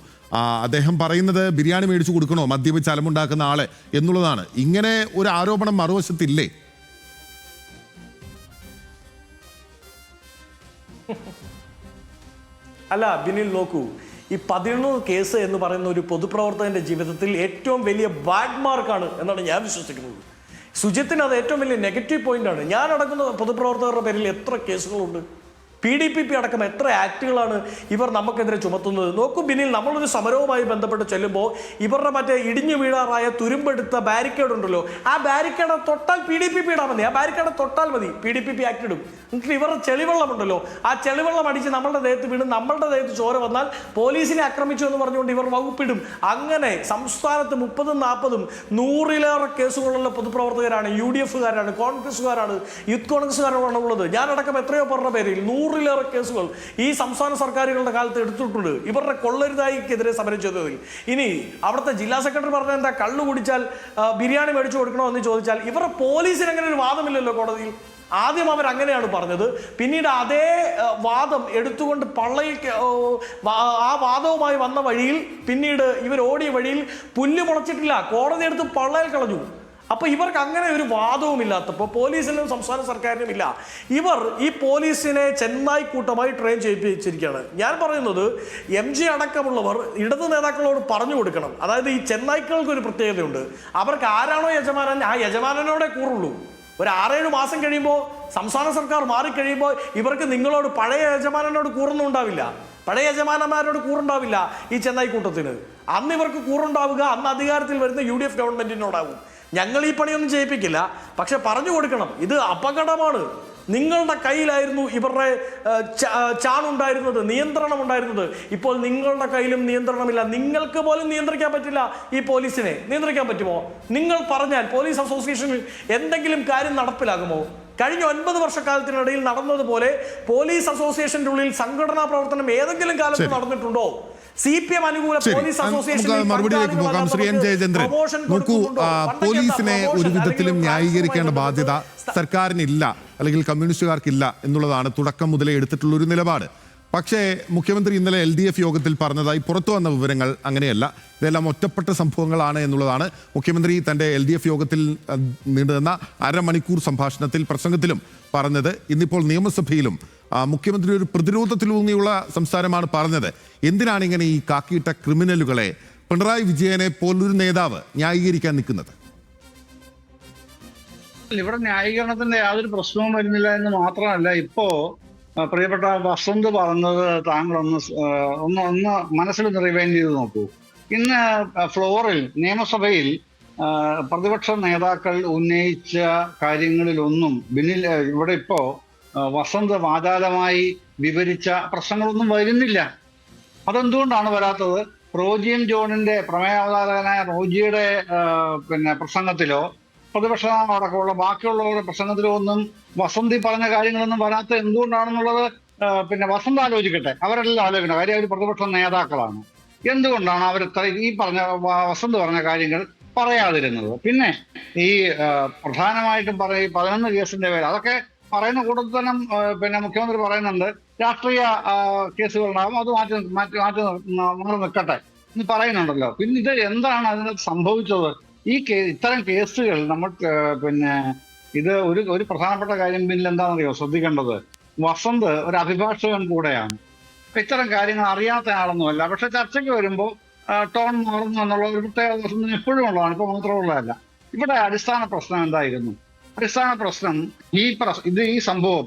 അദ്ദേഹം പറയുന്നത് ബിരിയാണി മേടിച്ചു കൊടുക്കണോ മദ്യപിച്ച് അലമുണ്ടാക്കുന്ന ആളെ എന്നുള്ളതാണ്. ഇങ്ങനെ ഒരു ആരോപണം മറുവശത്തില്ലേ? അല്ല ബിനിൽ, നോക്കൂ, ഈ 11 കേസ് എന്ന് പറയുന്ന ഒരു പൊതുപ്രവർത്തകന്റെ ജീവിതത്തിൽ ഏറ്റവും വലിയ ബാഡ് മാർക്കാണ് എന്നാണ് ഞാൻ വിശ്വസിക്കുന്നത്. സുജിത്തിന് അത് ഏറ്റവും വലിയ നെഗറ്റീവ് പോയിന്റാണ്. ഞാൻ അടക്കുന്ന പൊതുപ്രവർത്തകരുടെ പേരിൽ എത്ര കേസുകളുണ്ട്? PDPP അടക്കം എത്ര ആക്ടുകളാണ് ഇവർ നമുക്കെതിരെ ചുമത്തുന്നത്? നോക്കൂ ബിനിൽ, നമ്മളൊരു സമരവുമായി ബന്ധപ്പെട്ട് ചെല്ലുമ്പോൾ ഇവരുടെ മറ്റേ ഇടിഞ്ഞു വീഴാറായ തുരുമ്പെടുത്ത ബാരിക്കേഡ് ഉണ്ടല്ലോ, ആ ബാരിക്കേഡ് തൊട്ടാൽ PDPP ഇടാൻ മതി. ആ ബാരിക്കേഡ് തൊട്ടാൽ മതി, PDPP ആക്ട് ഇടും. എന്നിട്ട് ഇവരുടെ ചെളിവെള്ളമുണ്ടല്ലോ, ആ ചെളിവെള്ളം അടിച്ച് നമ്മളുടെ ദേഹത്ത് വീണ് നമ്മളുടെ ദേഹത്ത് ചോര വന്നാൽ പോലീസിനെ ആക്രമിച്ചു എന്ന് പറഞ്ഞുകൊണ്ട് ഇവർ വകുപ്പിടും. അങ്ങനെ സംസ്ഥാനത്ത് 30ഉം 40ഉം 100ലേറെ കേസുകളുള്ള പൊതുപ്രവർത്തകരാണ്, UDFകാരാണ്, കോൺഗ്രസുകാരാണ്, യൂത്ത് കോൺഗ്രസുകാരാണ് ഉള്ളത്. ഞാനടക്കം എത്രയോ പേരുടെ പേരിൽ 100ലേറെ കേസുകൾ ഈ സംസ്ഥാന സർക്കാരുകളുടെ കാലത്ത് എടുത്തിട്ടുണ്ട് ഇവരുടെ കൊള്ളരുതായിക്കെതിരെ സമരം ചെയ്തതിൽ. ഇനി അവിടുത്തെ ജില്ലാ സെക്രട്ടറി പറഞ്ഞ എന്താ, കള്ളു കുടിച്ചാൽ ബിരിയാണി മേടിച്ചു കൊടുക്കണോ എന്ന് ചോദിച്ചാൽ ഇവരുടെ പോലീസിന് അങ്ങനെ ഒരു വാദമില്ലല്ലോ കോടതിയിൽ. ആദ്യം അവർ അങ്ങനെയാണ് പറഞ്ഞത്, പിന്നീട് അതേ വാദം എടുത്തുകൊണ്ട് പള്ളയിൽ ആ വാദവുമായി വന്ന വഴിയിൽ പിന്നീട് ഇവർ ഓടിയ വഴിയിൽ പുല്ല് മുളച്ചിട്ടില്ല, കോടതി എടുത്ത് പള്ളയിൽ കളഞ്ഞു. അപ്പൊ ഇവർക്ക് അങ്ങനെ ഒരു വാദവും ഇല്ലാത്തപ്പോൾ പോലീസിനും സംസ്ഥാന സർക്കാരിനും ഇല്ല. ഇവർ ഈ പോലീസിനെ ചെന്നായി കൂട്ടമായി ട്രെയിൻ ചെയ്യിപ്പിച്ചിരിക്കുകയാണ്. ഞാൻ പറയുന്നത് MG അടക്കമുള്ളവർ ഇടത് നേതാക്കളോട് പറഞ്ഞു കൊടുക്കണം. അതായത് ഈ ചെന്നായ്ക്കൾക്ക് ഒരു പ്രത്യേകതയുണ്ട്, അവർക്ക് ആരാണോ യജമാനൻ ആ യജമാനനോടെ കൂറുള്ളൂ. ഒരു 6-7 മാസം കഴിയുമ്പോൾ സംസ്ഥാന സർക്കാർ മാറിക്കഴിയുമ്പോൾ ഇവർക്ക് നിങ്ങളോട് പഴയ യജമാനനോട് കൂറൊന്നും ഉണ്ടാവില്ല, പഴയ യജമാനന്മാരോട് കൂറുണ്ടാവില്ല. ഈ ചെന്നായി കൂട്ടത്തിന് അന്ന് ഇവർക്ക് കൂറുണ്ടാവുക അന്ന് അധികാരത്തിൽ വരുന്ന UDF ഗവൺമെന്റിനോടാവും. ഞങ്ങൾ ഈ പണിയൊന്നും ചെയ്യിപ്പിക്കില്ല, പക്ഷെ പറഞ്ഞു കൊടുക്കണം, ഇത് അപകടമാണ്. നിങ്ങളുടെ കയ്യിലായിരുന്നു ഇവരുടെ ചാണുണ്ടായിരുന്നത്, നിയന്ത്രണം ഉണ്ടായിരുന്നത്. ഇപ്പോൾ നിങ്ങളുടെ കയ്യിലും നിയന്ത്രണമില്ല. നിങ്ങൾക്ക് പോലും നിയന്ത്രിക്കാൻ പറ്റില്ല. ഈ പോലീസിനെ നിയന്ത്രിക്കാൻ പറ്റുമോ? നിങ്ങൾ പറഞ്ഞാൽ പോലീസ് അസോസിയേഷനിൽ എന്തെങ്കിലും കാര്യം നടപ്പിലാകുമോ? കഴിഞ്ഞ 9 വർഷക്കാലത്തിനിടയിൽ നടന്നതുപോലെ പോലീസ് അസോസിയേഷന്റെ ഉള്ളിൽ സംഘടനാ പ്രവർത്തനം ഏതെങ്കിലും കാലത്ത് നടന്നിട്ടുണ്ടോ? CPM അനുകൂല പോലീസ് അസോസിയേഷൻ മറുപടിയിലേക്ക് പോകാം. ശ്രീ N. ജയചന്ദ്രൻ, നോക്കൂ, പോലീസിനെ ഒരു വിധത്തിലും ന്യായീകരിക്കേണ്ട ബാധ്യത സർക്കാരിനില്ല, അല്ലെങ്കിൽ കമ്മ്യൂണിസ്റ്റുകാർക്കില്ല എന്നുള്ളതാണ് തുടക്കം മുതലേ എടുത്തിട്ടുള്ള ഒരു നിലപാട്. പക്ഷേ മുഖ്യമന്ത്രി ഇന്നലെ LDF യോഗത്തിൽ പറഞ്ഞതായി പുറത്തു വന്ന വിവരങ്ങൾ അങ്ങനെയല്ല. ഇതെല്ലാം ഒറ്റപ്പെട്ട സംഭവങ്ങളാണ് എന്നുള്ളതാണ് മുഖ്യമന്ത്രി തൻ്റെ LDF യോഗത്തിൽ നീണ്ടുനിന്ന അരമണിക്കൂർ സംഭാഷണത്തിൽ പ്രസംഗത്തിലും പറഞ്ഞത്. ഇന്നിപ്പോൾ നിയമസഭയിലും മുഖ്യമന്ത്രി ഒരു പ്രതിരോധത്തിലൂന്നിയുള്ള സംസാരമാണ് പറഞ്ഞത്. എന്തിനാണ് ഇങ്ങനെ ഈ കാക്കിയിട്ട ക്രിമിനലുകളെ പിണറായി വിജയനെ പോലൊരു നേതാവ് ന്യായീകരിക്കാൻ നിൽക്കുന്നത്? ഇവിടെ ന്യായീകരണത്തിന്റെ യാതൊരു പ്രശ്നവും വരുന്നില്ല എന്ന് മാത്രമല്ല, ഇപ്പോ പ്രിയപ്പെട്ട വസന്ത് പറഞ്ഞത് താങ്കളൊന്ന് ഒന്ന് മനസ്സിൽ റിവൈൻഡ് ചെയ്ത് നോക്കൂ. ഇന്ന് ഫ്ലോറിൽ നിയമസഭയിൽ പ്രതിപക്ഷ നേതാക്കൾ ഉന്നയിച്ച കാര്യങ്ങളിലൊന്നും ഇവിടെ ഇപ്പോ വസന്ത് വാചാലമായി വിവരിച്ച പ്രശ്നങ്ങളൊന്നും വരുന്നില്ല. അതെന്തുകൊണ്ടാണ് വരാത്തത്? റോജി ജോണിന്റെ പ്രമേയാവതാരകനായ റോജിയുടെ പ്രസംഗത്തിലോ പ്രതിപക്ഷ അടക്കമുള്ള ബാക്കിയുള്ളവരുടെ പ്രസംഗത്തിലോ ഒന്നും വസന്തി പറഞ്ഞ കാര്യങ്ങളൊന്നും വരാത്ത എന്തുകൊണ്ടാണെന്നുള്ളത് വസന്ത് ആലോചിക്കട്ടെ. അവരെല്ലാം ആലോചിക്കട്ടെ. കാര്യം അവർ പ്രതിപക്ഷ നേതാക്കളാണ്. എന്തുകൊണ്ടാണ് അവർ ഈ വസന്ത് പറഞ്ഞ കാര്യങ്ങൾ പറയാതിരുന്നത്? പിന്നെ ഈ പ്രധാനമായിട്ടും 11 കേസിന്റെ പേര് അതൊക്കെ പറയുന്ന കൂട്ടത്തിൽ തന്നെ മുഖ്യമന്ത്രി പറയുന്നുണ്ട് രാഷ്ട്രീയ കേസുകളുണ്ടാകും, അത് മാറ്റി നിൽക്കട്ടെ എന്ന് പറയുന്നുണ്ടല്ലോ. പിന്നെ ഇത് എന്താണ് അതിന് സംഭവിച്ചത്? ഇത്തരം കേസുകൾ നമ്മൾ ഇത് ഒരു പ്രധാനപ്പെട്ട കാര്യം പിന്നിൽ എന്താണെന്നറിയോ ശ്രദ്ധിക്കേണ്ടത്? വസന്ത് ഒരു അഭിഭാഷകൻ കൂടെയാണ്. ഇത്തരം കാര്യങ്ങൾ അറിയാത്ത ആളൊന്നുമല്ല. പക്ഷെ ചർച്ചയ്ക്ക് വരുമ്പോൾ ടോൺ മാറുന്നു എന്നുള്ള ഒരു പ്രത്യേക വസന്തിന് എപ്പോഴും ഉള്ളതാണ്, ഇപ്പൊ മാത്രമുള്ളതല്ല. ഇവിടെ അടിസ്ഥാന പ്രശ്നം എന്തായിരുന്നു? അടിസ്ഥാന പ്രശ്നം ഈ സംഭവം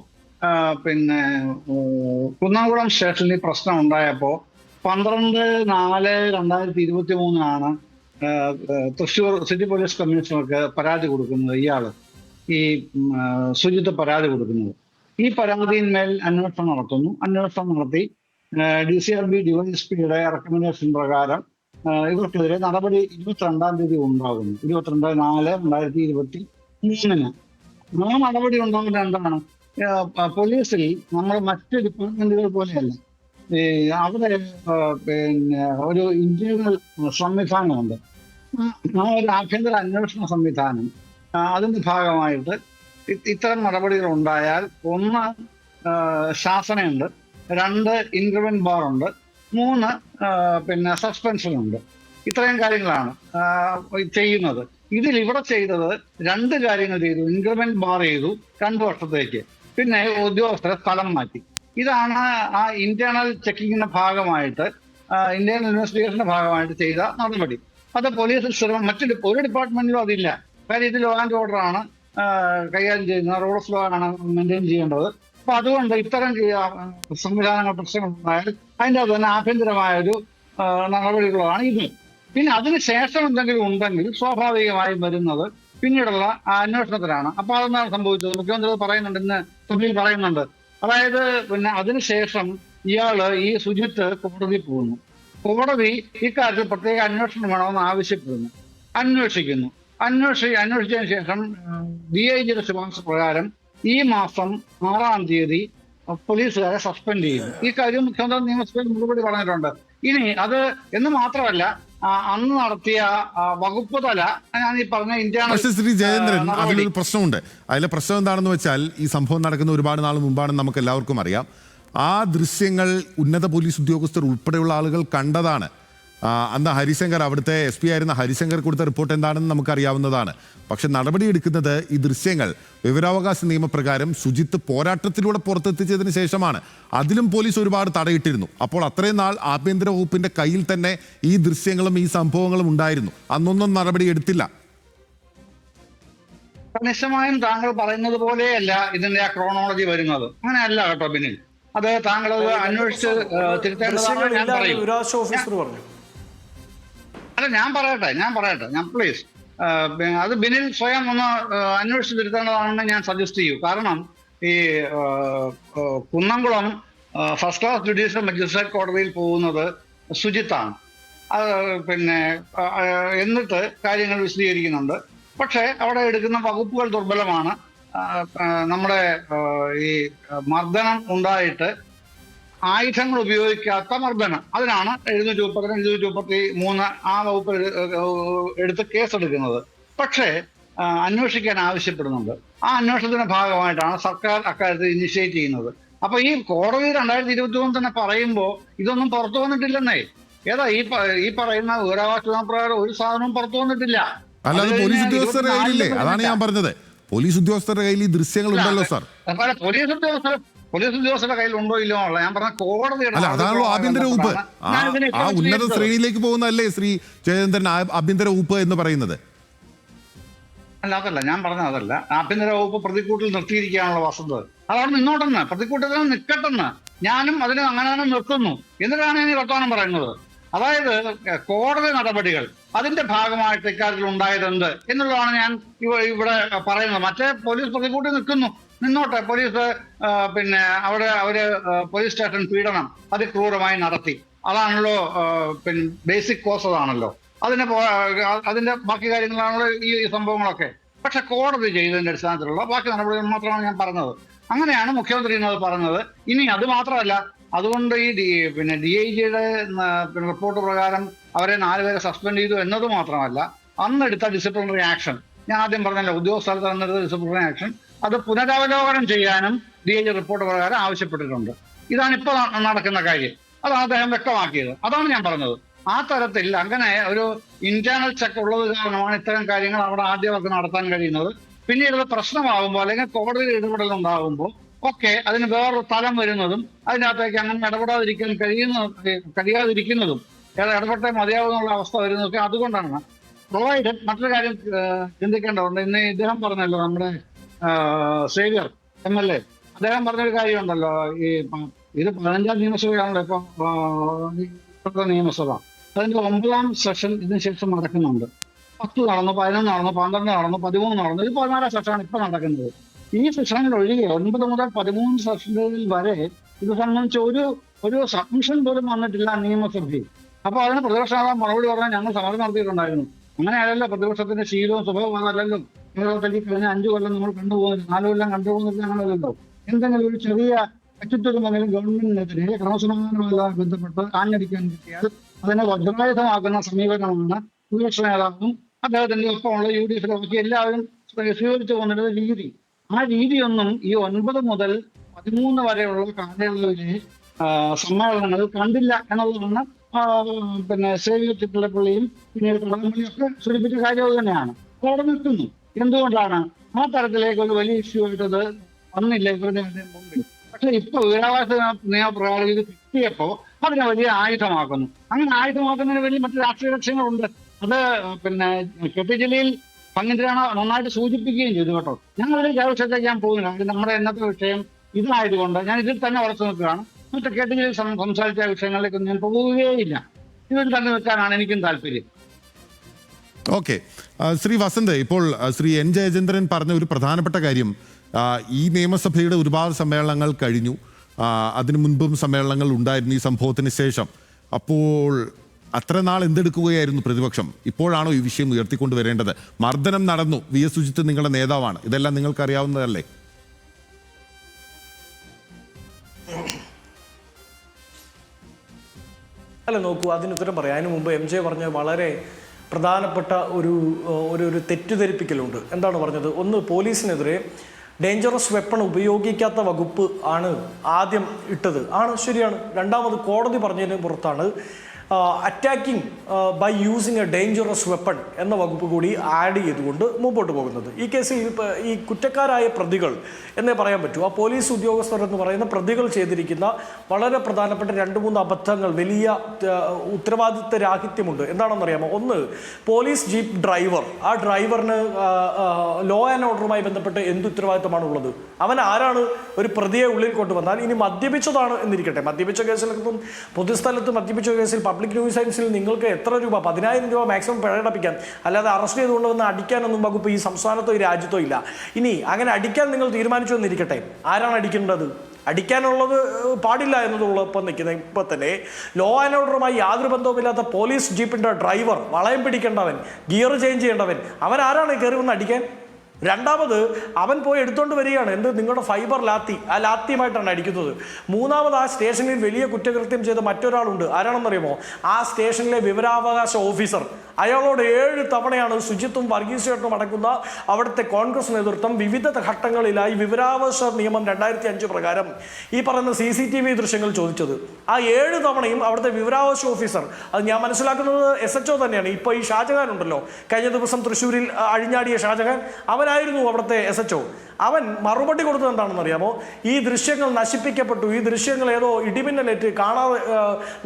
കുന്നംകുളം സ്റ്റേഷനിൽ ഈ പ്രശ്നം ഉണ്ടായപ്പോ 12/4/2023 തൃശ്ശൂർ സിറ്റി പോലീസ് കമ്മീഷണർക്ക് പരാതി കൊടുക്കുന്നത്. ഇയാള് ഈ സുജിത്ത് പരാതി കൊടുക്കുന്നത്. ഈ പരാതിയിന്മേൽ അന്വേഷണം നടത്തുന്നു. അന്വേഷണം നടത്തി DCRB DYSPയുടെ റെക്കമെൻഡേഷൻ പ്രകാരം ഇവർക്കെതിരെ നടപടി 22-ാം തീയതി ഉണ്ടാകുന്നു. 22/4/2023. ആ നടപടി ഉണ്ടാകുന്നത് എന്താണ്? പോലീസിൽ നമ്മൾ മറ്റ് ഡിപ്പാർട്ട്മെന്റുകൾ പോലെയല്ല. അവിടെ ഒരു ഇന്റേണൽ സംവിധാനമുണ്ട്. ആ ഒരു ആഭ്യന്തര അന്വേഷണ സംവിധാനം, അതിന്റെ ഭാഗമായിട്ട് ഇത്തരം നടപടികൾ ഉണ്ടായാൽ 1 ശാസനയുണ്ട്, 2 ഇൻക്രിമെന്റ് ബാർ ഉണ്ട്, 3 സസ്പെൻഷൻ ഉണ്ട്. ഇത്രയും കാര്യങ്ങളാണ് ചെയ്യുന്നത്. ഇവിടെ ചെയ്തത് 2 കാര്യങ്ങൾ ചെയ്തു. ഇൻക്രിമെന്റ് ബാർ ചെയ്തു 2 വർഷത്തേക്ക്. പിന്നെ ഉദ്യോഗസ്ഥരെ സ്ഥലം മാറ്റി. ഇതാണ് ആ ഇന്റേണൽ ചെക്കിങ്ങിന്റെ ഭാഗമായിട്ട്, ഇന്റേണൽ ഇൻവെസ്റ്റിഗേഷന്റെ ഭാഗമായിട്ട് ചെയ്ത നടപടി. അത് പോലീസിൽ ഒരു ഡിപ്പാർട്ട്മെന്റിലും അതില്ല. കാര്യം ഇത് ലോ ആൻഡ് ഓർഡർ ആണ് കൈകാര്യം ചെയ്യുന്നത്, റൂൾ ഓഫ് ലോ ആണ് മെയിൻറ്റെയിൻ ചെയ്യേണ്ടത്. അപ്പൊ അതുകൊണ്ട് ഇത്തരം സംവിധാനങ്ങൾ പ്രശ്നങ്ങളുണ്ടായാൽ അതിൻ്റെ അത് തന്നെ ആഭ്യന്തരമായൊരു നടപടികളാണ് ഇത്. പിന്നെ അതിനുശേഷം എന്തെങ്കിലും ഉണ്ടെങ്കിൽ സ്വാഭാവികമായും വരുന്നത് പിന്നീടുള്ള അന്വേഷണത്തിലാണ്. അപ്പൊ അതെന്താണ് സംഭവിച്ചത്? മുഖ്യമന്ത്രി പറയുന്നുണ്ട്, ഇന്ന് സഭയിൽ പറയുന്നുണ്ട്. അതായത് അതിനുശേഷം ഈ സുജിത്ത് കോടതി പോകുന്നു. കോടതി ഇക്കാര്യത്തിൽ പ്രത്യേക അന്വേഷണം വേണമെന്ന് ആവശ്യപ്പെടുന്നു. അന്വേഷിച്ചതിന് ശേഷം DIGയുടെ ശുപാർശ പ്രകാരം ഈ മാസം 6-ാം തീയതി പോലീസുകാരെ സസ്പെൻഡ് ചെയ്യുന്നു. ഈ കാര്യം മുഖ്യമന്ത്രി നിയമസഭയിൽ മറുപടി പറഞ്ഞിട്ടുണ്ട്. ഇനി അത് എന്ന് മാത്രമല്ല, അന്ന് നടത്തിയ വകുപ്പ് തല ഞാൻ ഈ പറഞ്ഞ ശ്രീ ജയേന്ദ്രൻ, അതിലൊരു പ്രശ്നമുണ്ട്. അതിലെ പ്രശ്നം എന്താണെന്ന് വെച്ചാൽ, ഈ സംഭവം നടക്കുന്ന ഒരുപാട് നാൾ മുമ്പാണെന്ന് നമുക്ക് എല്ലാവർക്കും അറിയാം. ആ ദൃശ്യങ്ങൾ ഉന്നത പോലീസ് ഉദ്യോഗസ്ഥർ ഉൾപ്പെടെയുള്ള ആളുകൾ കണ്ടതാണ്. അന്ന് ഹരിശങ്കർ, അവിടുത്തെ SP ആയിരുന്ന ഹരിശങ്കർ കൊടുത്ത റിപ്പോർട്ട് എന്താണെന്ന് നമുക്കറിയാവുന്നതാണ്. പക്ഷെ നടപടിയെടുക്കുന്നത് ഈ ദൃശ്യങ്ങൾ വിവരാവകാശ നിയമപ്രകാരം സുജിത്ത് പോരാട്ടത്തിലൂടെ പുറത്തെത്തിച്ചതിന് ശേഷമാണ്. അതിലും പോലീസ് ഒരുപാട് തടയിട്ടിരുന്നു. അപ്പോൾ അത്രയും നാൾ ആഭ്യന്തര വകുപ്പിന്റെ കയ്യിൽ തന്നെ ഈ ദൃശ്യങ്ങളും ഈ സംഭവങ്ങളും ഉണ്ടായിരുന്നു. അന്നൊന്നും നടപടി എടുത്തില്ല. നിശ്ചയമായും താങ്കൾ പറയുന്നത് പോലെയല്ല ഇതിന്റെ ആ ക്രോണോളജി വരുന്നത്. അങ്ങനെയല്ല കേട്ടോ ബിനിൽ. അത് താങ്കൾ അന്വേഷിച്ച് തിരുത്തേണ്ടതാണ്. ഞാൻ പറയട്ടെ പ്ലീസ്. അത് ബിനിൽ സ്വയം ഒന്ന് അന്വേഷിച്ച് തിരുത്തേണ്ടതാണെന്ന് ഞാൻ സജസ്റ്റ് ചെയ്യൂ. കാരണം ഈ Kunnamkulam first class judicial magistrate കോടതിയിൽ പോകുന്നത് സുജിത്താണ്. എന്നിട്ട് കാര്യങ്ങൾ വിശദീകരിക്കുന്നുണ്ട്. പക്ഷെ അവിടെ എടുക്കുന്ന വകുപ്പുകൾ ദുർബലമാണ്. നമ്മുടെ ഈ മർദ്ദനം ഉണ്ടായിട്ട് ആയുധങ്ങൾ ഉപയോഗിക്കാത്ത മർദ്ദനം, അതിനാണ് 730, 733 ആ വകുപ്പ് എടുത്ത് കേസെടുക്കുന്നത്. പക്ഷേ അന്വേഷിക്കാൻ ആവശ്യപ്പെടുന്നുണ്ട്. ആ അന്വേഷണത്തിന്റെ ഭാഗമായിട്ടാണ് സർക്കാർ അക്കാര്യത്തിൽ ഇനിഷ്യേറ്റ് ചെയ്യുന്നത്. അപ്പൊ ഈ കോടതി 2023 തന്നെ പറയുമ്പോ ഇതൊന്നും പുറത്തു വന്നിട്ടില്ലെന്നേ. ഏതാ ഈ പറയുന്ന വിവരാവകാശ പ്രകാരം ഒരു സാധനവും പുറത്തു വന്നിട്ടില്ല. അല്ലാതെ പോലീസ് ഉദ്യോഗസ്ഥരുടെ കയ്യിലില്ലേ? അതാണ് ഞാൻ പറഞ്ഞത്. പോലീസ് ഉദ്യോഗസ്ഥരുടെ കയ്യിൽ ഈ ദൃശ്യങ്ങൾ ഉണ്ടല്ലോ സാർ. പോലീസ് ഉദ്യോഗസ്ഥരുടെ കയ്യിൽ ഉണ്ടോ ഇല്ലോ ഉള്ള ഞാൻ പറഞ്ഞ കോടതിയുടെ. അല്ല, അതാണല്ലോ ആഭ്യന്തര വകുപ്പ്. ആ ഉന്നത ശ്രേണിയിലേക്ക് പോകുന്നതല്ലേ ശ്രീ ജയചന്ദ്രൻ ആഭ്യന്തര വകുപ്പ് എന്ന് പറയുന്നത്? അല്ല, അതല്ല ഞാൻ പറഞ്ഞത്. അതല്ല, ആഭ്യന്തര വകുപ്പ് പ്രതിക്കൂട്ടിൽ നിർത്തിയിരിക്കുകയാണല്ലോ വസന്ത്. അതവിടെ നിന്നോട്ടെന്ന്, പ്രതിക്കൂട്ടത്തിൽ നിൽക്കട്ടെന്ന്. ഞാനും അതിന് അങ്ങനെ തന്നെ നിർത്തുന്നു. എന്നിട്ടാണ് ഇനി വർത്തമാനം പറയുന്നത്. അതായത് കോടതി നടപടികൾ അതിന്റെ ഭാഗമായിട്ട് ഇക്കാര്യത്തിൽ ഉണ്ടായതെന്ത് എന്നുള്ളതാണ് ഞാൻ ഇവിടെ പറയുന്നത്. മറ്റേ പോലീസ് പ്രതിക്കൂട്ടി നിന്നോട്ടെ. പോലീസ് പിന്നെ അവര് പോലീസ് സ്റ്റേഷൻ പീഡനം അതിക്രൂരമായി നടത്തി. അതാണല്ലോ പിന്നെ ബേസിക് കോസ് അതാണല്ലോ. അതിന്റെ ബാക്കി കാര്യങ്ങളാണല്ലോ ഈ സംഭവങ്ങളൊക്കെ. പക്ഷെ കോടതി ചെയ്തതിന്റെ അടിസ്ഥാനത്തിലുള്ള ബാക്കി നടപടികൾ മാത്രമാണ് ഞാൻ പറഞ്ഞത്. അങ്ങനെയാണ് മുഖ്യമന്ത്രി എന്നത് പറഞ്ഞത്. ഇനി അത് മാത്രമല്ല, അതുകൊണ്ട് ഈ DIGയുടെ റിപ്പോർട്ട് പ്രകാരം അവരെ 4 പേരെ സസ്പെൻഡ് ചെയ്തു എന്നത് മാത്രമല്ല, അന്നെടുത്ത ഡിസിപ്ലിനറി ആക്ഷൻ, ഞാൻ ആദ്യം പറഞ്ഞല്ലോ, ഉദ്യോഗസ്ഥർക്ക് അന്നെടുത്ത ഡിസിപ്ലിനറി ആക്ഷൻ അത് പുനരവലോകനം ചെയ്യാനും DIG റിപ്പോർട്ട് പ്രകാരം ആവശ്യപ്പെട്ടിട്ടുണ്ട്. ഇതാണ് ഇപ്പോൾ നടക്കുന്ന കാര്യം. അതാണ് അദ്ദേഹം വ്യക്തമാക്കിയത്. അതാണ് ഞാൻ പറഞ്ഞത്. ആ തരത്തിൽ അങ്ങനെ ഒരു ഇന്റേണൽ ചെക്ക് ഉള്ളത് കാരണമാണ് ഇത്തരം കാര്യങ്ങൾ അവിടെ ആദ്യമൊക്കെ നടത്താൻ കഴിയുന്നത്. പിന്നീട് ഇത് പ്രശ്നമാകുമ്പോൾ അല്ലെങ്കിൽ കോടതിയിൽ ഇടപെടലുണ്ടാകുമ്പോൾ ഒക്കെ അതിന് വേറൊരു തലം വരുന്നതും അതിനകത്തേക്ക് അങ്ങനെ കഴിയാതിരിക്കുന്നതും ഇടപെട്ടേ മതിയാവുന്നുള്ള അവസ്ഥ വരുന്നതൊക്കെ അതുകൊണ്ടാണ്. പ്രൊവൈഡഡ് മറ്റൊരു കാര്യം ചിന്തിക്കേണ്ടതുണ്ട്. ഇന്ന് ഇദ്ദേഹം പറഞ്ഞല്ലോ, നമ്മുടെ സേവ്യർ MLA, അദ്ദേഹം പറഞ്ഞൊരു കാര്യമുണ്ടല്ലോ, ഇത് 15ാം നിയമസഭയാണല്ലോ ഇപ്പൊ നിയമസഭ. അതിന്റെ 9ാം സെഷൻ ഇതിനു ശേഷം നടക്കുന്നുണ്ട്. 10 നടന്നു, 11 നടന്നു, 12 നടന്നു, 13 നടന്നു. ഇത് 14ാം സെഷനാണ് ഇപ്പൊ നടക്കുന്നത്. ഈ സെഷനിൽ ഒഴികെ 9 മുതൽ 13 സെഷനുകളിൽ വരെ ഇത് സംബന്ധിച്ച് ഒരു സബ്മിഷൻ പോലും വന്നിട്ടില്ല നിയമസഭയിൽ. അപ്പൊ അതിന് പ്രതിപക്ഷ നേതാവ് മറുപടി പറഞ്ഞാൽ ഞങ്ങൾ സമരം നടത്തിയിട്ടുണ്ടായിരുന്നു. അങ്ങനെയല്ലല്ലോ പ്രതിപക്ഷത്തിന്റെ ശീലവും സ്വഭാവവും അതല്ലല്ലോ. കേരളത്തിൽ കഴിഞ്ഞ 5 കൊല്ലം നമ്മൾ കണ്ടുപോകുന്നില്ല, 4 കൊല്ലം കണ്ടുപോകുന്നില്ല, അങ്ങനെയല്ലല്ലോ. എന്തെങ്കിലും ഒരു ചെറിയ വ്യക്തിത്വമെങ്കിലും ഗവൺമെന്റിനെതിരെ ക്രമസമാധാനവുമായി ബന്ധപ്പെട്ട് ആഞ്ഞടിക്കാൻ കിട്ടിയാൽ അതിനെ വജ്രായുധമാക്കുന്ന സമീപനമാണ് പ്രതിപക്ഷ നേതാവും അദ്ദേഹത്തിന്റെ ഒപ്പമുള്ള UDF ബാക്കി എല്ലാവരും സ്വീകരിച്ചു പോകുന്ന രീതി. ആ രീതിയൊന്നും ഈ 9 മുതൽ 13 വരെയുള്ള കാലയളവിലെ സമ്മേളനങ്ങളിൽ കണ്ടില്ല എന്നുള്ളതാണ് സേവ്യർ ചിറ്റലപ്പള്ളിയും പിന്നീട് കടകംപള്ളിയും ഒക്കെ സൂചിപ്പിച്ച കാര്യം തന്നെയാണ്. അവിടെ നിൽക്കുന്നു. എന്തുകൊണ്ടാണ് ആ തരത്തിലേക്ക് ഒരു വലിയ ഇഷ്യൂ ആയിട്ടത് വന്നില്ല ഇവരുടെ മുമ്പിൽ? പക്ഷെ ഇപ്പൊ വിവരാവകാശ നിയമപ്രകാരം ഇത് കിട്ടിയപ്പോ അതിനെ വലിയ ആയുധമാക്കുന്നു. അങ്ങനെ ആയുധമാക്കുന്നതിന് വേണ്ടി മറ്റു രാഷ്ട്രീയ ലക്ഷ്യങ്ങളുണ്ട്. അത് കെട്ടി ജില്ലയിൽ പങ്കിന്ദ്രാണ് നന്നായിട്ട് സൂചിപ്പിക്കുകയും ചെയ്തു കേട്ടോ. ഞങ്ങളിലേക്ക് ആ വിഷയത്തേക്ക് ഞാൻ പോകുന്നില്ല. നമ്മുടെ ഇന്നത്തെ വിഷയം ഇതായതുകൊണ്ട് ഞാൻ ഇതിൽ തന്നെ ഉറച്ചു നിൽക്കുകയാണ്. മറ്റു കെട്ടി ജില്ലയിൽ സംസാരിച്ച വിഷയങ്ങളിലേക്കൊന്നും ഞാൻ പോവുകയില്ല. ഇതിൽ തന്നെ നിൽക്കാനാണ് എനിക്കും താല്പര്യം. ഓക്കെ, ശ്രീ വസന്ത്, ഇപ്പോൾ ശ്രീ N. ജയചന്ദ്രൻ പറഞ്ഞ ഒരു പ്രധാനപ്പെട്ട കാര്യം, ഈ നിയമസഭയുടെ ഒരുപാട് സമ്മേളനങ്ങൾ കഴിഞ്ഞു, അതിനു മുൻപും സമ്മേളനങ്ങൾ ഉണ്ടായിരുന്നു ഈ സംഭവത്തിന് ശേഷം. അപ്പോൾ അത്ര നാൾ എന്തെടുക്കുകയായിരുന്നു പ്രതിപക്ഷം? ഇപ്പോഴാണോ ഈ വിഷയം ഉയർത്തിക്കൊണ്ടുവരേണ്ടത്? മർദ്ദനം നടന്നു, VS സുജിത്ത് നിങ്ങളുടെ നേതാവാണ്, ഇതെല്ലാം നിങ്ങൾക്ക് അറിയാവുന്നതല്ലേ? അല്ല, നോക്കൂ, അതിനുത്തരം പറയാം. അതിനു മുമ്പ് MJ പറഞ്ഞ വളരെ പ്രധാനപ്പെട്ട ഒരു തെറ്റിദ്ധരിപ്പിക്കലുണ്ട്. എന്താണ് പറഞ്ഞത്? ഒന്ന്, പോലീസിനെതിരെ ഡേഞ്ചറസ് വെപ്പൺ ഉപയോഗിക്കാത്ത വകുപ്പ് ആണ് ആദ്യം ഇട്ടത്. ആണ്, ശരിയാണ്. രണ്ടാമത് കോടതി പറഞ്ഞതിന് പുറത്താണ് attacking by using a dangerous weapon എന്ന വകുപ്പ് കൂടി ആഡ് ചെയ്തുകൊണ്ട് മുമ്പോട്ട് പോകുന്നത്. ഈ കേസിൽ ഈ കുറ്റക്കാരായ പ്രതികൾ എന്നേ പറയാൻ പറ്റൂ. ആ പോലീസ് ഉദ്യോഗസ്ഥർ എന്ന് പറയുന്ന പ്രതികൾ ചെയ്തിരിക്കുന്ന വളരെ പ്രധാനപ്പെട്ട 2-3 അബദ്ധങ്ങൾ, വലിയ ഉത്തരവാദിത്ത രാഹിത്യമുണ്ട്. എന്താണെന്നറിയാമോ? ഒന്ന്, പോലീസ് ജീപ്പ് ഡ്രൈവർ, ആ ഡ്രൈവറിന് ലോ ആൻഡ് ഓർഡറുമായി ബന്ധപ്പെട്ട് എന്ത് ഉത്തരവാദിത്തമാണ് ഉള്ളത്? അവൻ ആരാണ് ഒരു പ്രതിയെ ഉള്ളിൽ കൊണ്ടുവന്നാൽ, ഇനി മദ്യപിച്ചതാണ് എന്നിരിക്കട്ടെ, മദ്യപിച്ച കേസിലൊന്നും പൊതുസ്ഥലത്ത് മദ്യപിച്ച കേസിൽ പബ്ലിക് ന്യൂസൻസിൽ നിങ്ങൾക്ക് എത്ര രൂപ, 10,000 രൂപ മാക്സിമം പിഴയടപ്പിക്കാൻ, അല്ലാതെ അറസ്റ്റ് ചെയ്തുകൊണ്ട് വന്ന് അടിക്കാനൊന്നും വകുപ്പ് ഈ സംസ്ഥാനത്തോ ഈ രാജ്യത്തോ ഇല്ല. ഇനി അങ്ങനെ അടിക്കാൻ നിങ്ങൾ തീരുമാനിച്ചു എന്നിരിക്കട്ടെ, ആരാണ് അടിക്കേണ്ടത്? അടിക്കാനുള്ളത് പാടില്ല എന്നതുള്ളപ്പം നിൽക്കുന്ന ഇപ്പം തന്നെ ലോ ആൻഡ് ഓർഡറുമായി യാതൊരു ബന്ധവുമില്ലാത്ത പോലീസ് ജീപ്പിൻ്റെ ഡ്രൈവർ, വളയം പിടിക്കേണ്ടവൻ, ഗിയർ ചേഞ്ച് ചെയ്യേണ്ടവൻ, അവൻ ആരാണ് കയറി വന്ന് അടിക്കാൻ? രണ്ടാമത് അവൻ പോയി എടുത്തോണ്ട് വരികയാണ് എന്ത് നിങ്ങളുടെ ഫൈബർ ലാത്തി, ആ ലാത്തിയുമായിട്ടാണ് അടിക്കുന്നത്. മൂന്നാമത് ആ സ്റ്റേഷനിൽ വലിയ കുറ്റകൃത്യം ചെയ്ത മറ്റൊരാളുണ്ട്. ആരാണെന്നറിയുമോ? ആ സ്റ്റേഷനിലെ വിവരാവകാശ ഓഫീസർ. അയാളോട് 7 തവണയാണ് സുജിത്തും വർഗീസും അടക്കുന്ന അവിടുത്തെ കോൺഗ്രസ് നേതൃത്വം വിവിധ ഘട്ടങ്ങളിലായി വിവരാവകാശ നിയമം 2005 പ്രകാരം ഈ പറയുന്ന CCTV ദൃശ്യങ്ങൾ ചോദിച്ചത്. ആ 7 തവണയും അവിടുത്തെ വിവരാവകാശ ഓഫീസർ, അത് ഞാൻ മനസ്സിലാക്കുന്നത് SHO തന്നെയാണ്. ഇപ്പോൾ ഈ ഷാജഹാൻ ഉണ്ടല്ലോ, കഴിഞ്ഞ ദിവസം തൃശ്ശൂരിൽ അഴിഞ്ഞാടിയ ഷാജഹാൻ, അവനായിരുന്നു അവിടുത്തെ SHO. അവൻ മറുപടി കൊടുത്തത് എന്താണെന്ന് അറിയാമോ? ഈ ദൃശ്യങ്ങൾ നശിപ്പിക്കപ്പെട്ടു, ഈ ദൃശ്യങ്ങൾ ഏതോ ഇടിമിന്നലേറ്റ് കാണാതെ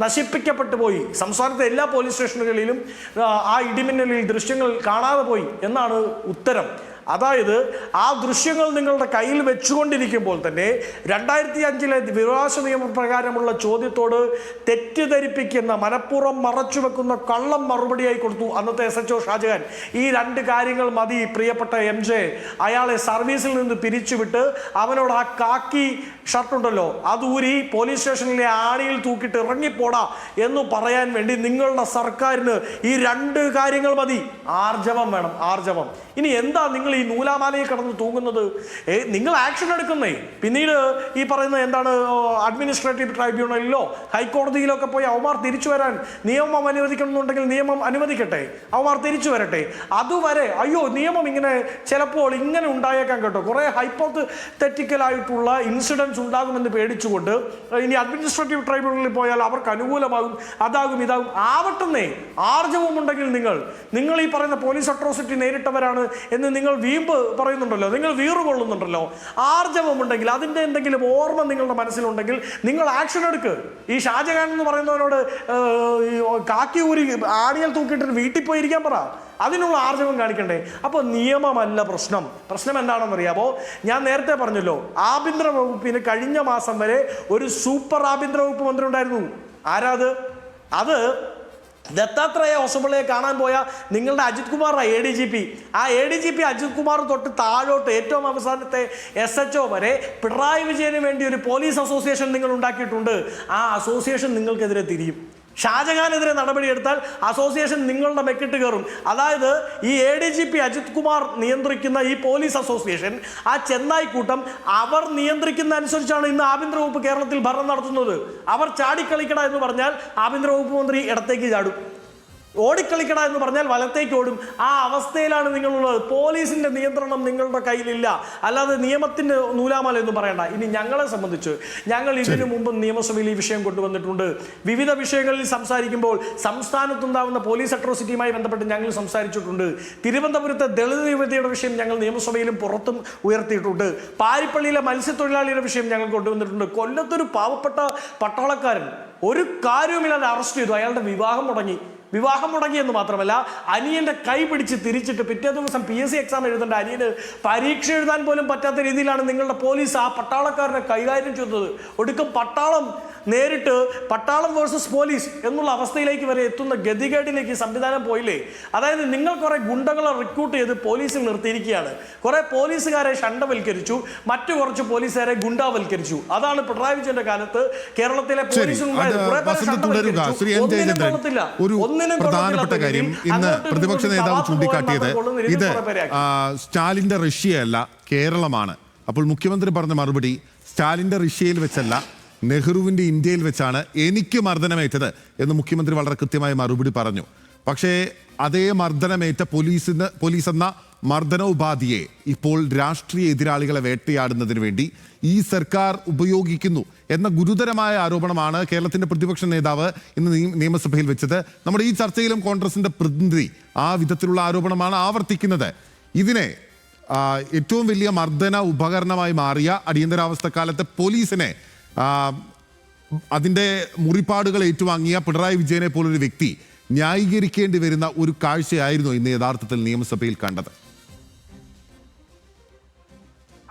നശിപ്പിക്കപ്പെട്ടു പോയി, സംസ്ഥാനത്തെ എല്ലാ പോലീസ് സ്റ്റേഷനുകളിലും ആ ഇടിമിന്നലിൽ ദൃശ്യങ്ങൾ കാണാതെ പോയി എന്നാണ് ഉത്തരം. അതായത് ആ ദൃശ്യങ്ങൾ നിങ്ങളുടെ കയ്യിൽ വെച്ചുകൊണ്ടിരിക്കുമ്പോൾ തന്നെ 2005 വിവരാവകാശ നിയമപ്രകാരമുള്ള ചോദ്യത്തോട് തെറ്റിദ്ധരിപ്പിക്കുന്ന, മനഃപൂർവ്വം മറച്ചുവെക്കുന്ന കള്ളം മറുപടിയായി കൊടുത്തു അന്നത്തെ SHO ഷാജഹാൻ. ഈ 2 കാര്യങ്ങൾ മതി പ്രിയപ്പെട്ട MJ. അയാളെ സർവീസിൽ നിന്ന് പിരിച്ചുവിട്ട് അവനോട് ആ കാക്കി ഷർട്ടുണ്ടല്ലോ അത് ഊരി പോലീസ് സ്റ്റേഷനിലെ ആണിയിൽ തൂക്കിയിട്ട് ഇറങ്ങിപ്പോടാ എന്ന് പറയാൻ വേണ്ടി നിങ്ങളുടെ സർക്കാരിന് ഈ 2 കാര്യങ്ങൾ മതി. ആർജവം വേണം, ആർജവം. ഇനി എന്താ നിങ്ങൾ ഈ നൂലാമാലയിൽ കടന്ന് തൂങ്ങുന്നത്? നിങ്ങൾ ആക്ഷൻ എടുക്കുന്നേ. പിന്നീട് ഈ പറയുന്ന എന്താണ് അഡ്മിനിസ്ട്രേറ്റീവ് ട്രൈബ്യൂണലിലോ ഹൈക്കോടതിയിലോ ഒക്കെ പോയി അവന്മാർ തിരിച്ചു വരാൻ നിയമം അനുവദിക്കണമെന്നുണ്ടെങ്കിൽ നിയമം അനുവദിക്കട്ടെ, അവന്മാർ തിരിച്ചു വരട്ടെ. അതുവരെ അയ്യോ നിയമം ഇങ്ങനെ ചിലപ്പോൾ ഇങ്ങനെ ഉണ്ടായേക്കാൻ കേട്ടോ, കുറെ ഹൈപ്പോത്തറ്റിക്കലായിട്ടുള്ള ഇൻസിഡൻസ് ഉണ്ടാകുമെന്ന് പേടിച്ചുകൊണ്ട് ഇനി അഡ്മിനിസ്ട്രേറ്റീവ് ട്രൈബ്യൂണലിൽ പോയാൽ അവർക്ക് അനുകൂലമാകും, അതാകും ഇതാകും. ആവട്ടെന്നേ, ആർജവം ഉണ്ടെങ്കിൽ നിങ്ങൾ ഈ പറയുന്ന പോലീസ് അട്രോസിറ്റി നേരിട്ടവരാണ് എന്ന് നിങ്ങൾ വീമ്പ് പറയുന്നുണ്ടല്ലോ, നിങ്ങൾ വീറുകൊള്ളുന്നുണ്ടല്ലോ. ആർജവമുണ്ടെങ്കിൽ, അതിൻ്റെ എന്തെങ്കിലും ഓർമ്മ നിങ്ങളുടെ മനസ്സിലുണ്ടെങ്കിൽ നിങ്ങൾ ആക്ഷൻ എടുക്ക്. ഈ ഷാജഹാൻ എന്ന് പറയുന്നവരോട് കാക്കി ഊരി ആണിയൽ തൂക്കിയിട്ട് വീട്ടിൽ പോയിരിക്കാൻ പറ. അതിനുള്ള ആർജവം കാണിക്കണ്ടേ? അപ്പോൾ നിയമമല്ല പ്രശ്നം. പ്രശ്നം എന്താണെന്നറിയാമോ? ഞാൻ നേരത്തെ പറഞ്ഞല്ലോ, ആഭ്യന്തര വകുപ്പിന് കഴിഞ്ഞ മാസം വരെ ഒരു സൂപ്പർ ആഭ്യന്തര വകുപ്പ് മന്ത്രി ഉണ്ടായിരുന്നു. ആരാത്? അത് ദത്താത്രേയ ഹൊസബിളയെ കാണാൻ പോയ നിങ്ങളുടെ അജിത് കുമാറാണ് ADGP. ആ ADGP അജിത് കുമാർ തൊട്ട് താഴോട്ട് ഏറ്റവും അവസാനത്തെ SHO വരെ പിണറായി വിജയന് വേണ്ടി ഒരു പോലീസ് അസോസിയേഷൻ നിങ്ങൾ ഉണ്ടാക്കിയിട്ടുണ്ട്. ആ അസോസിയേഷൻ നിങ്ങൾക്കെതിരെ തിരിയും. ഷാജഹാനെതിരെ നടപടിയെടുത്താൽ അസോസിയേഷൻ നിങ്ങളുടെ മെക്കിട്ട് കയറും. അതായത് ഈ ADGP അജിത് കുമാർ നിയന്ത്രിക്കുന്ന ഈ പോലീസ് അസോസിയേഷൻ, ആ ചെന്നായി കൂട്ടം, അവർ നിയന്ത്രിക്കുന്ന അനുസരിച്ചാണ് ഇന്ന് ആഭ്യന്തര വകുപ്പ് കേരളത്തിൽ ഭരണം നടത്തുന്നത്. അവർ ചാടിക്കളിക്കട എന്ന് പറഞ്ഞാൽ ആഭ്യന്തര വകുപ്പ് മന്ത്രി ഇടത്തേക്ക് ചാടും, ഓടിക്കളിക്കട എന്ന് പറഞ്ഞാൽ വലത്തേക്ക് ഓടും. ആ അവസ്ഥയിലാണ് നിങ്ങളുള്ളത്. പോലീസിന്റെ നിയന്ത്രണം നിങ്ങളുടെ കയ്യിലില്ല. അല്ലാതെ നിയമത്തിന്റെ നൂലാമാല എന്ന് പറയണ്ട. ഇനി ഞങ്ങളെ സംബന്ധിച്ച് ഞങ്ങൾ ഇതിനു മുമ്പ് നിയമസഭയിൽ ഈ വിഷയം കൊണ്ടുവന്നിട്ടുണ്ട്. വിവിധ വിഷയങ്ങളിൽ സംസാരിക്കുമ്പോൾ സംസ്ഥാനത്തുണ്ടാവുന്ന പോലീസ് അട്രോസിറ്റിയുമായി ബന്ധപ്പെട്ട് ഞങ്ങൾ സംസാരിച്ചിട്ടുണ്ട്. തിരുവനന്തപുരത്തെ ദളിത് യുവതിയുടെ വിഷയം ഞങ്ങൾ നിയമസഭയിലും പുറത്തും ഉയർത്തിയിട്ടുണ്ട്. പാരിപ്പള്ളിയിലെ മത്സ്യത്തൊഴിലാളിയുടെ വിഷയം ഞങ്ങൾ കൊണ്ടുവന്നിട്ടുണ്ട്. കൊല്ലത്തൊരു പാവപ്പെട്ട പട്ടാളക്കാരൻ ഒരു കാര്യവുമില്ലാതെ അറസ്റ്റ് ചെയ്തു. അയാളുടെ വിവാഹം മുടങ്ങി എന്ന് മാത്രമല്ല, അനിയന്റെ കൈ പിടിച്ച് തിരിച്ചിട്ട് പിറ്റേ ദിവസം PSC എക്സാം എഴുതേണ്ട അനിയന് പരീക്ഷ എഴുതാൻ പോലും പറ്റാത്ത രീതിയിലാണ് നിങ്ങളുടെ പോലീസ് ആ പട്ടാളക്കാരനെ കൈകാര്യം ചെയ്തത്. ഒടുക്കം പട്ടാളം നേരിട്ട് പട്ടാളം വേഴ്സസ് പോലീസ് എന്നുള്ള അവസ്ഥയിലേക്ക് വരെ എത്തുന്ന ഗതികേടിലേക്ക് സംവിധാനം പോയില്ലേ? അതായത് നിങ്ങൾ കുറെ ഗുണ്ടകളെ റിക്രൂട്ട് ചെയ്ത് പോലീസിൽ നിർത്തിയിരിക്കുകയാണ്. കുറെ പോലീസുകാരെ ഷണ്ടവൽക്കരിച്ചു, മറ്റു കുറച്ച് പോലീസുകാരെ ഗുണ്ടാവൽക്കരിച്ചു. അതാണ് പിണറായി വിജയന്റെ കാലത്ത് കേരളത്തിലെ പോലീസിൽ പ്രധാനപ്പെട്ട കാര്യം ഇന്ന് പ്രതിപക്ഷ നേതാവ് ചൂണ്ടിക്കാട്ടിയത് ഇത് സ്റ്റാലിന്റെ റഷ്യയല്ല, കേരളമാണ്. അപ്പോൾ മുഖ്യമന്ത്രി പറഞ്ഞ മറുപടി സ്റ്റാലിന്റെ റഷ്യയിൽ വെച്ചല്ല, നെഹ്റുവിന്റെ ഇന്ത്യയിൽ വെച്ചാണ് എനിക്ക് മർദ്ദനമേറ്റത് എന്ന് മുഖ്യമന്ത്രി വളരെ കൃത്യമായി മറുപടി പറഞ്ഞു. പക്ഷേ അതേ മർദ്ദനമേറ്റ പോലീസ് എന്ന മർദ്ദനോപാധിയെ ഇപ്പോൾ രാഷ്ട്രീയ എതിരാളികളെ വേട്ടയാടുന്നതിന് വേണ്ടി ഈ സർക്കാർ ഉപയോഗിക്കുന്നു എന്ന ഗുരുതരമായ ആരോപണമാണ് കേരളത്തിന്റെ പ്രതിപക്ഷ നേതാവ് ഇന്ന് നിയമസഭയിൽ വെച്ചത്. നമ്മുടെ ഈ ചർച്ചയിലും കോൺഗ്രസിന്റെ പ്രതിനിധി ആ വിധത്തിലുള്ള ആരോപണമാണ് ആവർത്തിക്കുന്നത്. ഇതിനെ ഏറ്റവും വലിയ മർദ്ദന ഉപകരണമായി മാറിയ അടിയന്തരാവസ്ഥക്കാലത്തെ പോലീസിനെ, അതിൻ്റെ മുറിപ്പാടുകൾ ഏറ്റുവാങ്ങിയ പിണറായി വിജയനെ പോലൊരു വ്യക്തി ന്യായീകരിക്കേണ്ടി വരുന്ന ഒരു കാഴ്ചയായിരുന്നു ഇന്ന് യഥാർത്ഥത്തിൽ നിയമസഭയിൽ കണ്ടത്.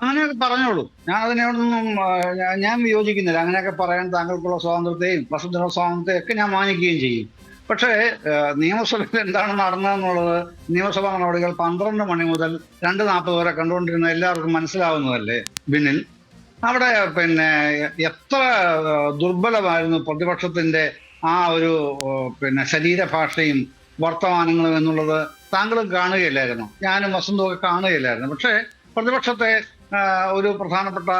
അങ്ങനെയൊക്കെ പറഞ്ഞോളൂ, ഞാൻ അതിനോടൊന്നും ഞാൻ വിയോജിക്കുന്നില്ല. അങ്ങനെയൊക്കെ പറയാൻ താങ്കൾക്കുള്ള സ്വാതന്ത്ര്യത്തെയും പ്രസിദ്ധ സ്വാതന്ത്ര്യത്തെയും ഒക്കെ ഞാൻ മാനിക്കുകയും ചെയ്യും. പക്ഷേ നിയമസഭയിൽ എന്താണ് നടന്നതെന്നുള്ളത് നിയമസഭാ നടപടികൾ 12 മണി മുതൽ 2:40 വരെ കണ്ടുകൊണ്ടിരുന്ന എല്ലാവർക്കും മനസ്സിലാവുന്നതല്ലേ ബിന്നിൽ? അവിടെ എത്ര ദുർബലമായിരുന്നു പ്രതിപക്ഷത്തിന്റെ ആ ഒരു ശരീരഭാഷയും വർത്തമാനങ്ങളും എന്നുള്ളത് താങ്കളും കാണുകയില്ലായിരുന്നു, ഞാനും വസന്തവും ഒക്കെ കാണുകയില്ലായിരുന്നു. പക്ഷേ പ്രതിപക്ഷത്തെ ഒരു പ്രധാനപ്പെട്ട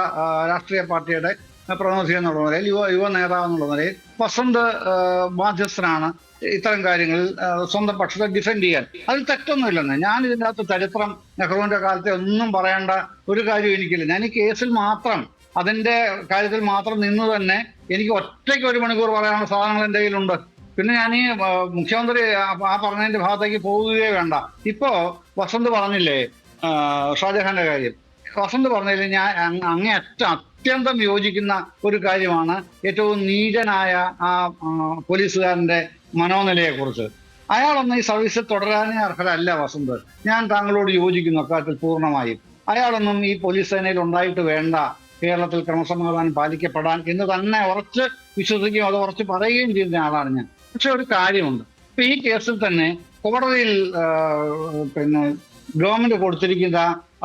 രാഷ്ട്രീയ പാർട്ടിയുടെ പ്രതിനിധി എന്നുള്ള നിലയിൽ, യുവ നേതാവ് എന്നുള്ള നിലയിൽ വസന്ത് ബാധ്യസ്ഥനാണ് ഇത്തരം കാര്യങ്ങളിൽ സ്വന്തം പക്ഷത്തെ ഡിഫെൻഡ് ചെയ്യാൻ. അതിൽ തെറ്റൊന്നുമില്ലെന്ന്. ഞാൻ ഇതിൻ്റെ അകത്ത് ചരിത്രം, നെഹ്റുവിന്റെ കാലത്തെ ഒന്നും പറയേണ്ട ഒരു കാര്യം എനിക്കില്ല. ഞാൻ ഈ കേസിൽ മാത്രം, അതിന്റെ കാര്യത്തിൽ മാത്രം നിന്ന് തന്നെ എനിക്ക് ഒറ്റയ്ക്ക് 1 മണിക്കൂർ പറയാനുള്ള സാധനങ്ങൾ എൻ്റെ കയ്യിലുണ്ട്. പിന്നെ ഞാൻ ഈ മുഖ്യമന്ത്രി ആ പറഞ്ഞതിന്റെ ഭാഗത്തേക്ക് പോവുകയേ വേണ്ട. ഇപ്പോ വസന്ത് പറഞ്ഞില്ലേ ഷാജഹാന്റെ കാര്യം, വസന്ത് പറഞ്ഞതിൽ ഞാൻ അത്യന്തം യോജിക്കുന്ന ഒരു കാര്യമാണ് ഏറ്റവും നീചനായ ആ പോലീസുകാരന്റെ മനോനിലയെ കുറിച്ച്. അയാളൊന്നും ഈ സർവീസിൽ തുടരാനേ അർഹരല്ല വസന്ത്. ഞാൻ താങ്കളോട് യോജിക്കുന്നു അക്കാര്യത്തിൽ പൂർണ്ണമായും. അയാളൊന്നും ഈ പോലീസ് സേനയിൽ ഉണ്ടായിട്ട് വേണ്ട കേരളത്തിൽ ക്രമസമാധാനം പാലിക്കപ്പെടാൻ എന്ന് തന്നെ ഉറച്ച് വിശ്വസിക്കുകയും അത് ഉറച്ച് പറയുകയും ചെയ്യുന്ന ആളാണ് ഞാൻ. പക്ഷെ ഒരു കാര്യമുണ്ട്, ഇപ്പൊ ഈ കേസിൽ തന്നെ കോടതിയിൽ പിന്നെ ഗവൺമെന്റ് കൊടുത്തിരിക്കുന്ന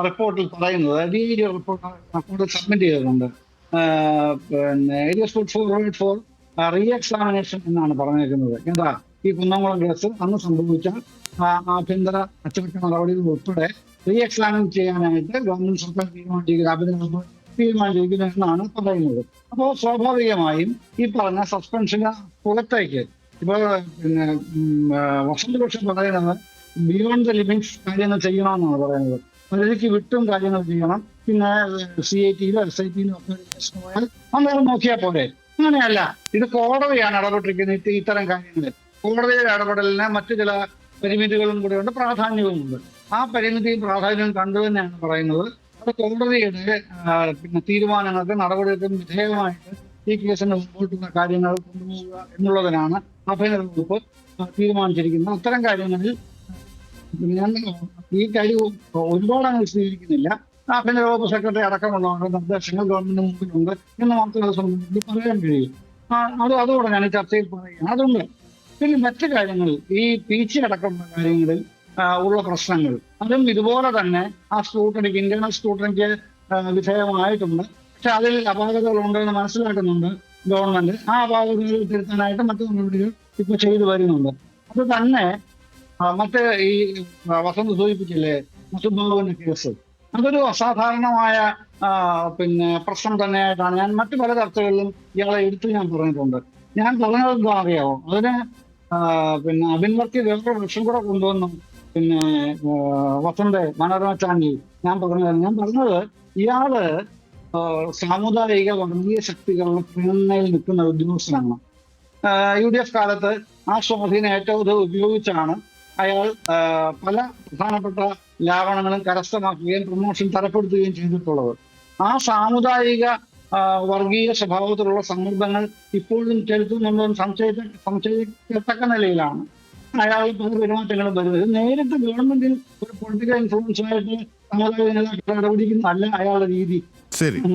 റിപ്പോർട്ടിൽ പറയുന്നത്, DIG റിപ്പോർട്ട് സബ്മിറ്റ് ചെയ്തിട്ടുണ്ട്. പിന്നെ it was put forward for re examination എന്നാണ് പറഞ്ഞിരിക്കുന്നത്. എന്താ ഈ കുന്നംകുളം കേസ് അന്ന് സംഭവിച്ച ആഭ്യന്തര അച്ചടക്ക നടപടികൾ ഉൾപ്പെടെ റീ എക്സാമിൻ ചെയ്യാനായിട്ട് ഗവൺമെന്റ് സർക്കാർ തീരുമാനിച്ചിരിക്കുന്നു എന്നാണ് പറയുന്നത്. അപ്പോൾ സ്വാഭാവികമായും ഈ പറഞ്ഞ സസ്പെൻഷന് പുറത്തേക്ക് ഇപ്പോൾ പിന്നെ വസന്ത് പക്ഷം പറയുന്നത് ബിയോണ്ട് ദ ലിമിറ്റ്സ് കാര്യങ്ങൾ ചെയ്യണമെന്നാണ് പറയുന്നത്. പരിധിക്ക് വിട്ടും കാര്യങ്ങൾ ചെയ്യണം. പിന്നെ CIT-യിലോ SIT-യിലോ ഒക്കെ പോയാൽ അന്നേരം നോക്കിയാൽ പോലെ. അങ്ങനെയല്ല, ഇത് കോടതിയാണ് ഇടപെട്ടിരിക്കുന്നത് ഇത്തരം കാര്യങ്ങളിൽ. കോടതിയുടെ ഇടപെടലിന് മറ്റു ചില പരിമിതികളും കൂടെയുണ്ട്, പ്രാധാന്യവുമുണ്ട്. ആ പരിമിതിയും പ്രാധാന്യവും കണ്ടു തന്നെയാണ് പറയുന്നത്. അത് കോടതിയുടെ പിന്നെ തീരുമാനങ്ങൾക്ക് നടപടികൾക്കും വിധേയമായിട്ട് ഈ കേസിന് മുമ്പോട്ടുള്ള കാര്യങ്ങൾ കൊണ്ടുപോവുക എന്നുള്ളതിനാണ് ആഭ്യന്തര വകുപ്പ് തീരുമാനിച്ചിരിക്കുന്നത്. അത്തരം കാര്യങ്ങളിൽ ഞാൻ ഈ കാര്യം ഒരുപാട് അങ്ങനെ വിശദീകരിക്കുന്നില്ല. ആഭ്യന്തര വകുപ്പ് സെക്രട്ടറി അടക്കമുള്ളവരുടെ നിർദ്ദേശങ്ങൾ ഗവൺമെന്റിന് മുമ്പിലുണ്ട് എന്ന് മാത്രമേ സംബന്ധിച്ച് പറയാൻ കഴിയും. അതുകൂടെ ഞാൻ ഈ ചർച്ചയിൽ പറയുകയാണ്. അതുകൊണ്ട് പിന്നെ മറ്റു കാര്യങ്ങളിൽ ഈ PG അടക്കമുള്ള കാര്യങ്ങളിൽ ഉള്ള പ്രശ്നങ്ങൾ അതും ഇതുപോലെ തന്നെ ആ സ്ക്രൂട്ടണിക്ക്, ഇന്റേണൽ സ്ക്രൂട്ടണിക്ക് വിധേയമായിട്ടുണ്ട്. പക്ഷെ അതിൽ അപാകതകൾ ഉണ്ടെന്ന് മനസ്സിലാക്കുന്നുണ്ട് ഗവൺമെന്റ്. ആ അപാകതകൾ തിരുത്താനായിട്ട് മറ്റു നടപടികൾ ഇപ്പൊ ചെയ്തു വരുന്നുണ്ട്. അത് തന്നെ മറ്റ് ഈ വസന്ത് സൂചിപ്പിച്ചില്ലേ മുസുബാബുവിന്റെ കേസ്, അതൊരു അസാധാരണമായ പിന്നെ പ്രശ്നം തന്നെയായിട്ടാണ് ഞാൻ മറ്റു പല ചർച്ചകളിലും ഇയാളെ എടുത്ത് ഞാൻ പറഞ്ഞിട്ടുണ്ട്. ഞാൻ പറഞ്ഞത് എന്താ അറിയാമോ, അതിന് പിന്നെ അബിൻവർക്കി വേറൊരു വിഷം കൂടെ കൊണ്ടുവന്നു. പിന്നെ വസന്ത് മനോരമ ചാനലിൽ ഞാൻ പറഞ്ഞത് ഇയാള് സാമുദായിക വർഗീയ ശക്തികളുടെ പിന്തുണയിൽ നിൽക്കുന്ന ഉദ്യോഗസ്ഥനാണ്. UDF കാലത്ത് ആ സ്വാധീനം ഏറ്റവും കൂടുതൽ ഉപയോഗിച്ചാണ് അയാൾ പല പ്രധാനപ്പെട്ട ലാവണങ്ങളും കരസ്ഥമാക്കുകയും പ്രൊമോഷൻ തരപ്പെടുത്തുകയും ചെയ്തിട്ടുള്ളത്. ആ സാമുദായിക വർഗീയ സ്വഭാവത്തിലുള്ള സമ്മർദ്ദങ്ങൾ ഇപ്പോഴും ചെലുത്തുന്നുണ്ടെന്ന് സംശയിക്കത്തക്ക നിലയിലാണ് അയാൾ പല പെരുമാറ്റങ്ങളും വരുന്നത്. നേരിട്ട് ഗവൺമെന്റിൽ ഒരു പൊളിറ്റിക്കൽ ഇൻഫ്ലുവൻസ് ആയിട്ട് സമുദായ നേതാക്കളെ ഇടപെടിക്കുന്നതല്ല അയാളുടെ രീതി.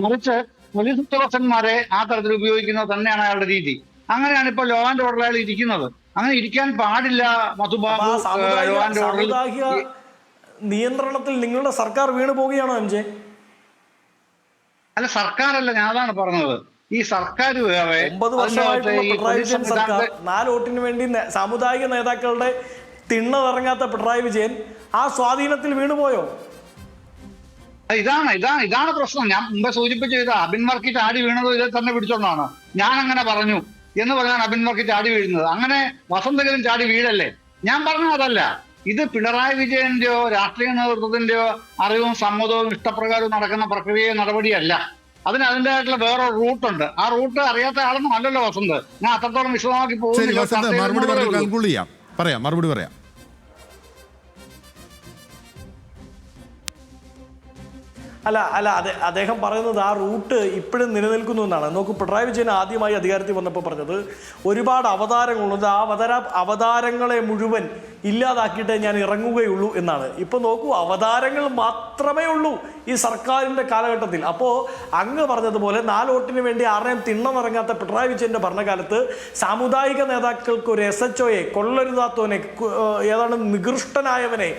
മറിച്ച് പോലീസ് ഉദ്യോഗസ്ഥന്മാരെ ആ തരത്തിൽ ഉപയോഗിക്കുന്നത് തന്നെയാണ് അയാളുടെ രീതി. അങ്ങനെയാണ് ഇപ്പോൾ ലോ ആൻഡ് ഓർഡർ അയാൾ ഇരിക്കുന്നത്. അങ്ങനെ ഇരിക്കാൻ പാടില്ല മധുബാബു. ലോ ആൻഡ് ഓർഡർ നിയന്ത്രണത്തിൽ നിങ്ങളുടെ സർക്കാർ വീണു പോവുകയാണോ MJ? അല്ല, സർക്കാരല്ല, ഞാൻ അതാണ് പറഞ്ഞത്. ഈ സർക്കാർ 9 വർഷമായിട്ടുള്ള സർക്കാർ 4 വോട്ടിന് വേണ്ടി സാമുദായിക നേതാക്കളുടെ തിണ്ണനിറങ്ങാത്ത പിണറായി വിജയൻ ആ സ്വാധീനത്തിൽ വീണുപോയോ? ഇതാണ് പ്രശ്നം. ഞാൻ മുമ്പേ സൂചിപ്പിച്ച അബിൻവർക്കി ചാടി വീണത് ഇതിൽ തന്നെ പിടിച്ചോണ്ടാണ്. ഞാൻ അങ്ങനെ പറഞ്ഞു എന്ന് പറഞ്ഞാണ് അബിൻവർക്കി ചാടി വീഴുന്നത്. അങ്ങനെ വസന്തകരും ചാടി വീഴല്ലേ. ഞാൻ പറഞ്ഞത് അതല്ല. ഇത് പിണറായി വിജയന്റെയോ രാഷ്ട്രീയ നേതൃത്വത്തിന്റെയോ അറിവും സമ്മതവും ഇഷ്ടപ്രകാരവും നടക്കുന്ന പ്രക്രിയ നടപടിയല്ല. അതിൻ്റെതായിട്ടുള്ള വേറെ റൂട്ടുണ്ട്. ആ റൂട്ട് അറിയാത്ത ആളൊന്നും അല്ലല്ലോ വസന്ത്. ഞാൻ അത്രത്തോളം വിശദമാക്കി പോകുന്നില്ല. മറുപടി പറയാം. അല്ല അദ്ദേഹം പറയുന്നത് ആ റൂട്ട് ഇപ്പോഴും നിലനിൽക്കുന്നു എന്നാണ്. നോക്കൂ, പിണറായി വിജയൻ ആദ്യമായി അധികാരത്തിൽ വന്നപ്പോൾ പറഞ്ഞത് ഒരുപാട് അവതാരങ്ങളുണ്ട്, ആ അവതാരങ്ങളെ മുഴുവൻ ഇല്ലാതാക്കിയിട്ട് ഞാൻ ഇറങ്ങുകയുള്ളൂ എന്നാണ്. ഇപ്പൊ നോക്കൂ, അവതാരങ്ങൾ മാത്രമേ ഉള്ളൂ ഈ സർക്കാരിൻ്റെ കാലഘട്ടത്തിൽ. അപ്പോൾ അങ്ങ് പറഞ്ഞതുപോലെ 4 വോട്ടിന് വേണ്ടി ആരുടെയും തിണ്ണനിറങ്ങാത്ത പിണറായി വിജയൻ്റെ ഭരണകാലത്ത് സാമുദായിക നേതാക്കൾക്ക് ഒരു SHOയെ, കൊള്ളരുതാത്തവനെ, ഏതാണ് നികൃഷ്ടനായവനെ,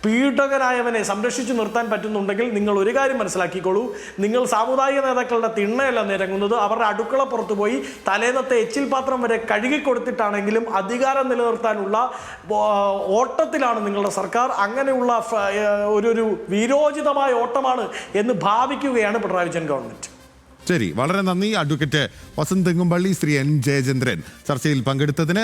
പീഡകനായവനെ സംരക്ഷിച്ചു നിർത്താൻ പറ്റുന്നുണ്ടെങ്കിൽ നിങ്ങൾ ഒരു കാര്യം മനസ്സിലാക്കിക്കോളൂ, നിങ്ങൾ സാമുദായിക നേതാക്കളുടെ തിണ്ണയല്ല നിരങ്ങുന്നത്, അവരുടെ അടുക്കള പുറത്തു പോയി തലേന്നത്തെ എച്ചിൽ പാത്രം വരെ കഴുകിക്കൊടുത്തിട്ടാണെങ്കിലും അധികാരം നിലനിർത്താനുള്ള ഓട്ടത്തിലാണ് നിങ്ങളുടെ സർക്കാർ. അങ്ങനെയുള്ള ഒരു വീരോചിതമായ ഓട്ടമാണ് എന്ന് ഭാവിക്കുകയാണ് പിണറായി വിജയൻ ഗവൺമെന്റ്. ശരി, വളരെ നന്ദി അഡ്വക്കേറ്റ് വസന്ത് തെങ്ങുംപള്ളി, ശ്രീ N. ജയചന്ദ്രൻ ചർച്ചയിൽ പങ്കെടുത്തതിന്.